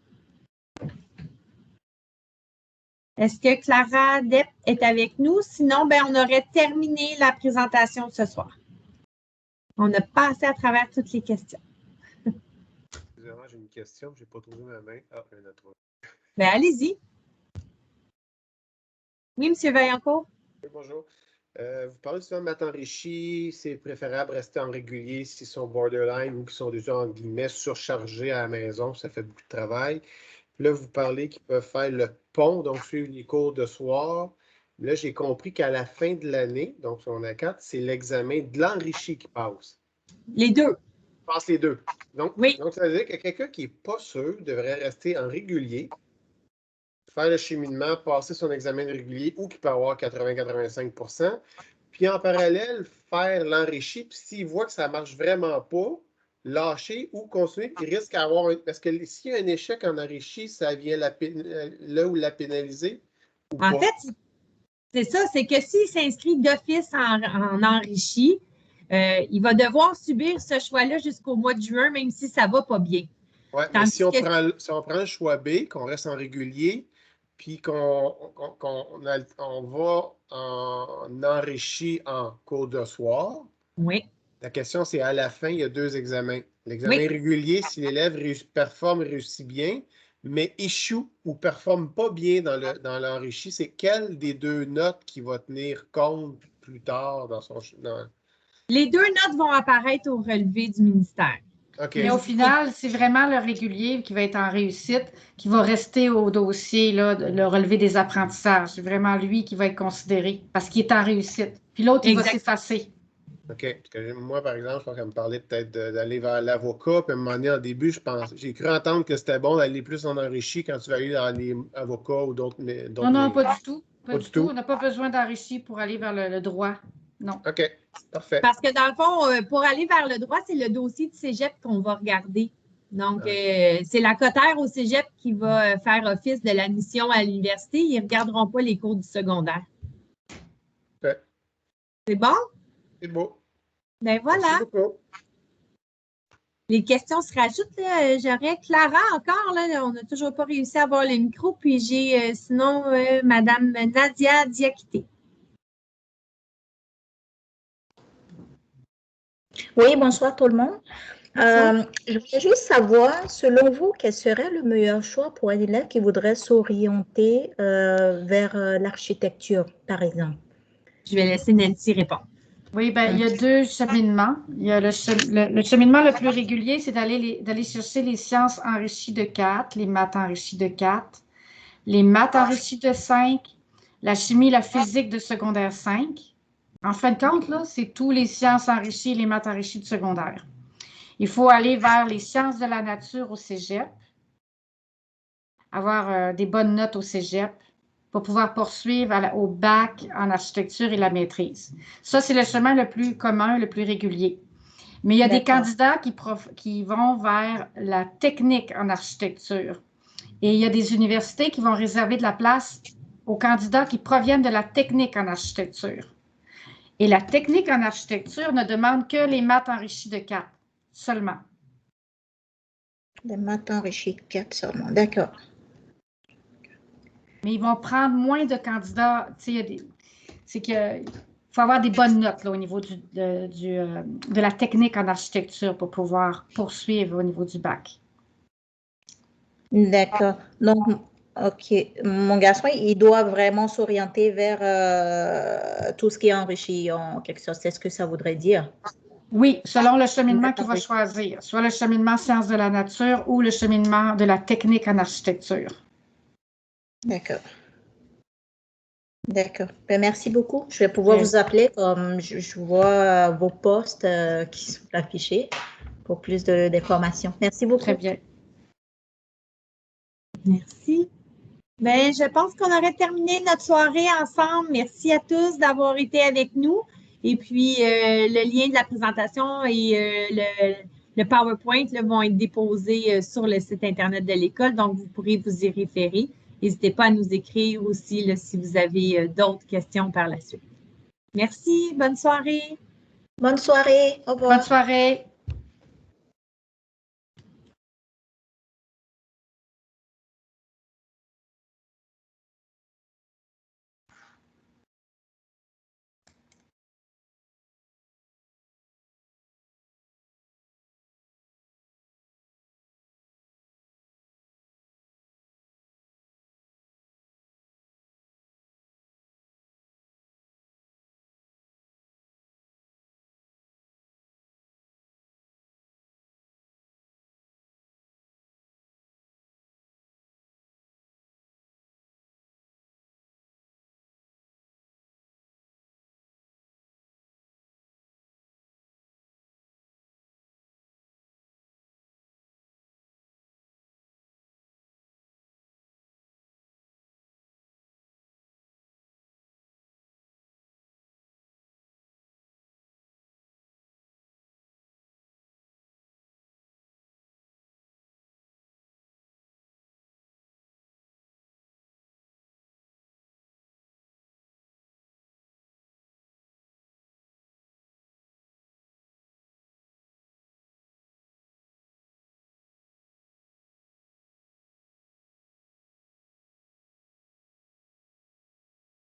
Est-ce que Clara Depp est avec nous? Sinon, ben, on aurait terminé la présentation de ce soir. On a passé à travers toutes les questions. Excusez-moi, j'ai une question, je n'ai pas trouvé ma main. Ah, un autre. Ben, allez-y. Oui, M. Vaillancourt? Oui, bonjour. Vous parlez souvent de maths enrichi, c'est préférable de rester en régulier s'ils sont borderline ou qu'ils sont déjà, en guillemets, surchargés à la maison, ça fait beaucoup de travail. Puis là, vous parlez qu'ils peuvent faire le pont, donc suivre les cours de soir. Là, j'ai compris qu'à la fin de l'année, donc on a 4, c'est l'examen de l'enrichi qui passe. Les deux. Passe les deux. Donc, oui. Donc ça veut dire que quelqu'un qui n'est pas sûr devrait rester en régulier, faire le cheminement, passer son examen de régulier ou qui peut avoir 80-85 %, puis en parallèle, faire l'enrichi, puis s'il voit que ça ne marche vraiment pas, lâcher ou continuer, puis il risque d'avoir parce que s'il y a un échec en enrichi, ça vient là où la pénaliser. En fait, c'est ça, c'est que s'il s'inscrit d'office en enrichi, il va devoir subir ce choix-là jusqu'au mois de juin, même si ça ne va pas bien. Oui, mais si on prend le choix B, qu'on reste en régulier, puis qu'on va en enrichi en cours de soir. Oui. La question, c'est à la fin, il y a 2 examens. L'examen régulier, si l'élève réussit bien, mais échoue ou ne performe pas bien dans l'enrichi, c'est quelle des 2 notes qui va tenir compte plus tard dans son... Les 2 notes vont apparaître au relevé du ministère. Okay. Mais au final, c'est vraiment le régulier qui va être en réussite, qui va rester au dossier, là, le relevé des apprentissages. C'est vraiment lui qui va être considéré parce qu'il est en réussite. Puis l'autre, il va s'effacer. OK. Parce que moi, par exemple, je pense qu'elle me parlait peut-être d'aller vers l'avocat. Puis à un moment donné, au début, j'ai cru entendre que c'était bon d'aller plus en enrichi quand tu vas aller dans les avocats ou d'autres. Non, pas du tout. Pas du tout. On n'a pas besoin d'enrichi pour aller vers le droit. Non. OK, parfait. Parce que dans le fond, pour aller vers le droit, c'est le dossier de cégep qu'on va regarder. Donc, c'est la cotère au cégep qui va faire office de l'admission à l'université. Ils ne regarderont pas les cours du secondaire. Okay. C'est bon? C'est beau. Ben voilà. Les questions se rajoutent. J'aurais Clara encore. Là, on n'a toujours pas réussi à avoir le micro. Puis j'ai sinon Madame Nadia Diakité. Oui, bonsoir tout le monde. Je voulais juste savoir, selon vous, quel serait le meilleur choix pour un élève qui voudrait s'orienter vers l'architecture, par exemple? Je vais laisser Nancy répondre. Oui, ben, il y a deux cheminements. Il y a le cheminement le plus régulier, c'est d'aller chercher les sciences enrichies de 4, les maths enrichies de 4, les maths enrichies de 5, la chimie, la physique de secondaire 5. En fin de compte, là, c'est tous les sciences enrichies et les maths enrichies de secondaire. Il faut aller vers les sciences de la nature au cégep, avoir des bonnes notes au cégep pour pouvoir poursuivre au bac en architecture et la maîtrise. Ça, c'est le chemin le plus commun, le plus régulier. Mais il y a des candidats qui vont vers la technique en architecture. Et il y a des universités qui vont réserver de la place aux candidats qui proviennent de la technique en architecture. Et la technique en architecture ne demande que les maths enrichies de 4 seulement. Les maths enrichies de 4 seulement, d'accord. Mais ils vont prendre moins de candidats. C'est qu'il faut avoir des bonnes notes là, au niveau de la technique en architecture pour pouvoir poursuivre au niveau du bac. D'accord. Donc, OK. Mon garçon, il doit vraiment s'orienter vers tout ce qui est enrichi en quelque sorte. C'est ce que ça voudrait dire? Oui, selon le cheminement qu'il va choisir, soit le cheminement sciences de la nature ou le cheminement de la technique en architecture. D'accord. D'accord. Ben, merci beaucoup. Je vais pouvoir vous appeler comme je vois vos postes qui sont affichés pour plus d'informations. Merci beaucoup. Très bien. Merci. Bien, je pense qu'on aurait terminé notre soirée ensemble. Merci à tous d'avoir été avec nous. Et puis, le lien de la présentation et le PowerPoint là, vont être déposés sur le site Internet de l'école. Donc, vous pourrez vous y référer. N'hésitez pas à nous écrire aussi là, si vous avez d'autres questions par la suite. Merci. Bonne soirée. Bonne soirée. Au revoir. Bonne soirée.